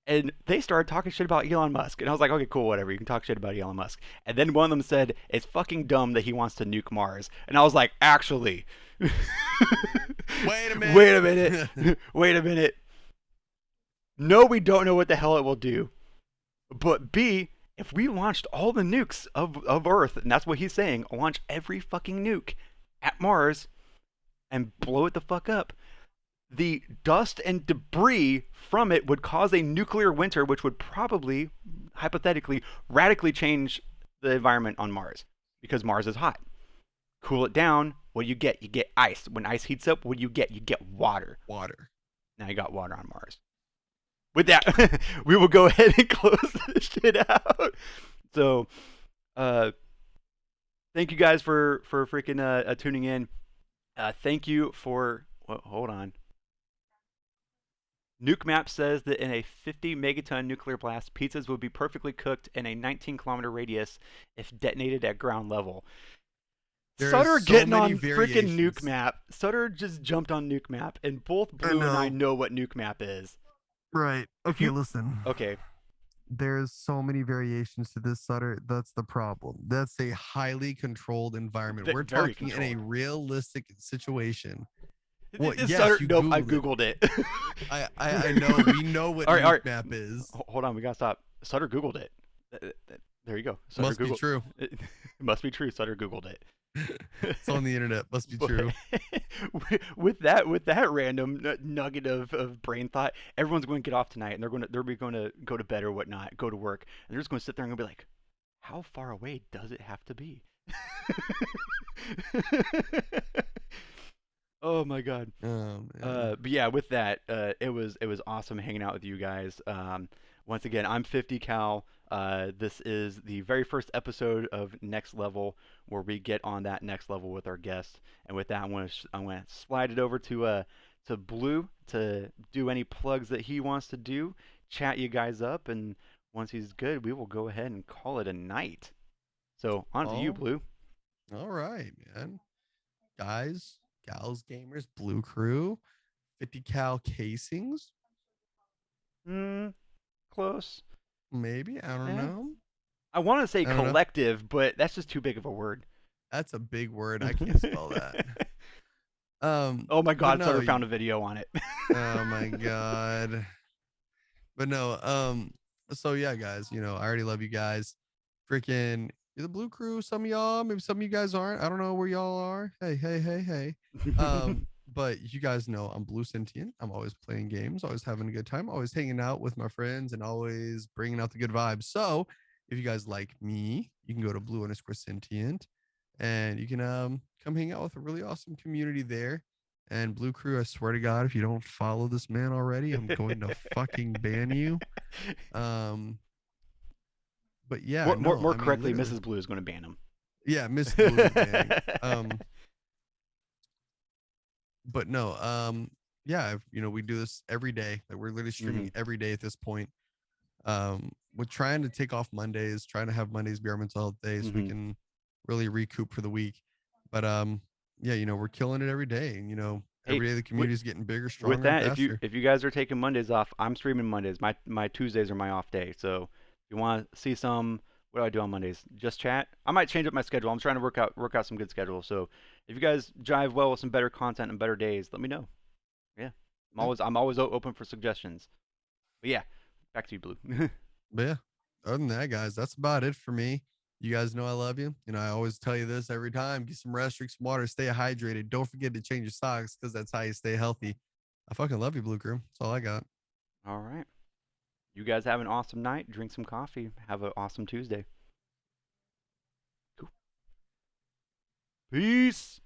And they started talking shit about Elon Musk. And I was like, okay, cool, whatever. You can talk shit about Elon Musk. And then one of them said, it's fucking dumb that he wants to nuke Mars. And I was like, actually. Wait a minute. Wait a minute. Wait a minute. No, we don't know what the hell it will do. But B, if we launched all the nukes of Earth, and that's what he's saying, launch every fucking nuke at Mars and blow it the fuck up, the dust and debris from it would cause a nuclear winter, which would probably, hypothetically, radically change the environment on Mars because Mars is hot. Cool it down, what do you get? You get ice. When ice heats up, what do you get? You get water. Water. Now you got water on Mars. With that, we will go ahead and close this shit out. So, thank you guys for freaking tuning in. Thank you for. Well, hold on. Nuke Map says that in a 50 megaton nuclear blast, pizzas would be perfectly cooked in a 19-kilometer radius if detonated at ground level. Sutter so getting many on freaking Nuke variations. Map. Sutter just jumped on Nuke Map, and both Blue and I know what Nuke Map is. Right. Okay, listen. Okay. There's so many variations to this, Sutter. That's the problem. That's a highly controlled environment. We're Very talking in a realistic situation. Well, It's yes, Sutter, you nope, Googled I googled it. I know. We know what All right, Nuke all right. Map is. Hold on, we gotta stop. Sutter googled it. There you go. Sutter Must be true. It must be true. Sutter googled it. It's on the internet. Must be true. with that random nugget of brain thought, everyone's going to get off tonight and they're going to go to bed or whatnot, go to work, and they're just going to sit there and be like, how far away does it have to be? Oh my god. Oh, man. But yeah, with that, it was awesome hanging out with you guys. Once again, I'm 50 Cal. This is the very first episode of Next Level, where we get on that next level with our guest. And with that, I'm gonna slide it over to Blue to do any plugs that he wants to do, chat you guys up, and once he's good, we will go ahead and call it a night. So on to you, Blue. All right, man. Guys, gals, gamers, Blue Crew, 50 cal casings. Close. Maybe. I don't Yeah. know. I want to say I don't know. collective, but that's just too big of a word. That's a big word. I can't spell that. Oh my god, but Sutter no, found a video on it. Oh my god. But no, so yeah, guys, I already love you guys. Freaking you're the Blue Crew, some of y'all, maybe some of you guys aren't. I don't know where y'all are. Hey. But you guys know I'm BlooSentient. I'm always playing games, always having a good time, always hanging out with my friends, and always bringing out the good vibes. So if you guys like me, you can go to blue_sentient, and you can come hang out with a really awesome community there. And Blue Crew, I swear to God, if you don't follow this man already, I'm going to fucking ban you. But yeah, more correctly, Mrs. Blue is going to ban him. Yeah, Mrs. Blue is banning. But no, yeah, we do this every day. Like, we're literally streaming every day at this point. We're trying to take off Mondays, trying to have Mondays be our mental health day, so we can really recoup for the week. But yeah, we're killing it every day, and every day the community is getting bigger, stronger. With that, and faster. if you guys are taking Mondays off, I'm streaming Mondays. My Tuesdays are my off day. So if you want to see what do I do on Mondays? Just chat. I might change up my schedule. I'm trying to work out some good schedules. So if you guys jive well with some better content and better days, let me know. Yeah, I'm always open for suggestions. But yeah, back to you, Blue. But yeah, other than that, guys, that's about it for me. You guys know I love you. I always tell you this every time. Get some rest, drink some water, stay hydrated. Don't forget to change your socks, because that's how you stay healthy. I fucking love you, Blue Crew. That's all I got. All right. You guys have an awesome night. Drink some coffee. Have an awesome Tuesday. Cool. Peace.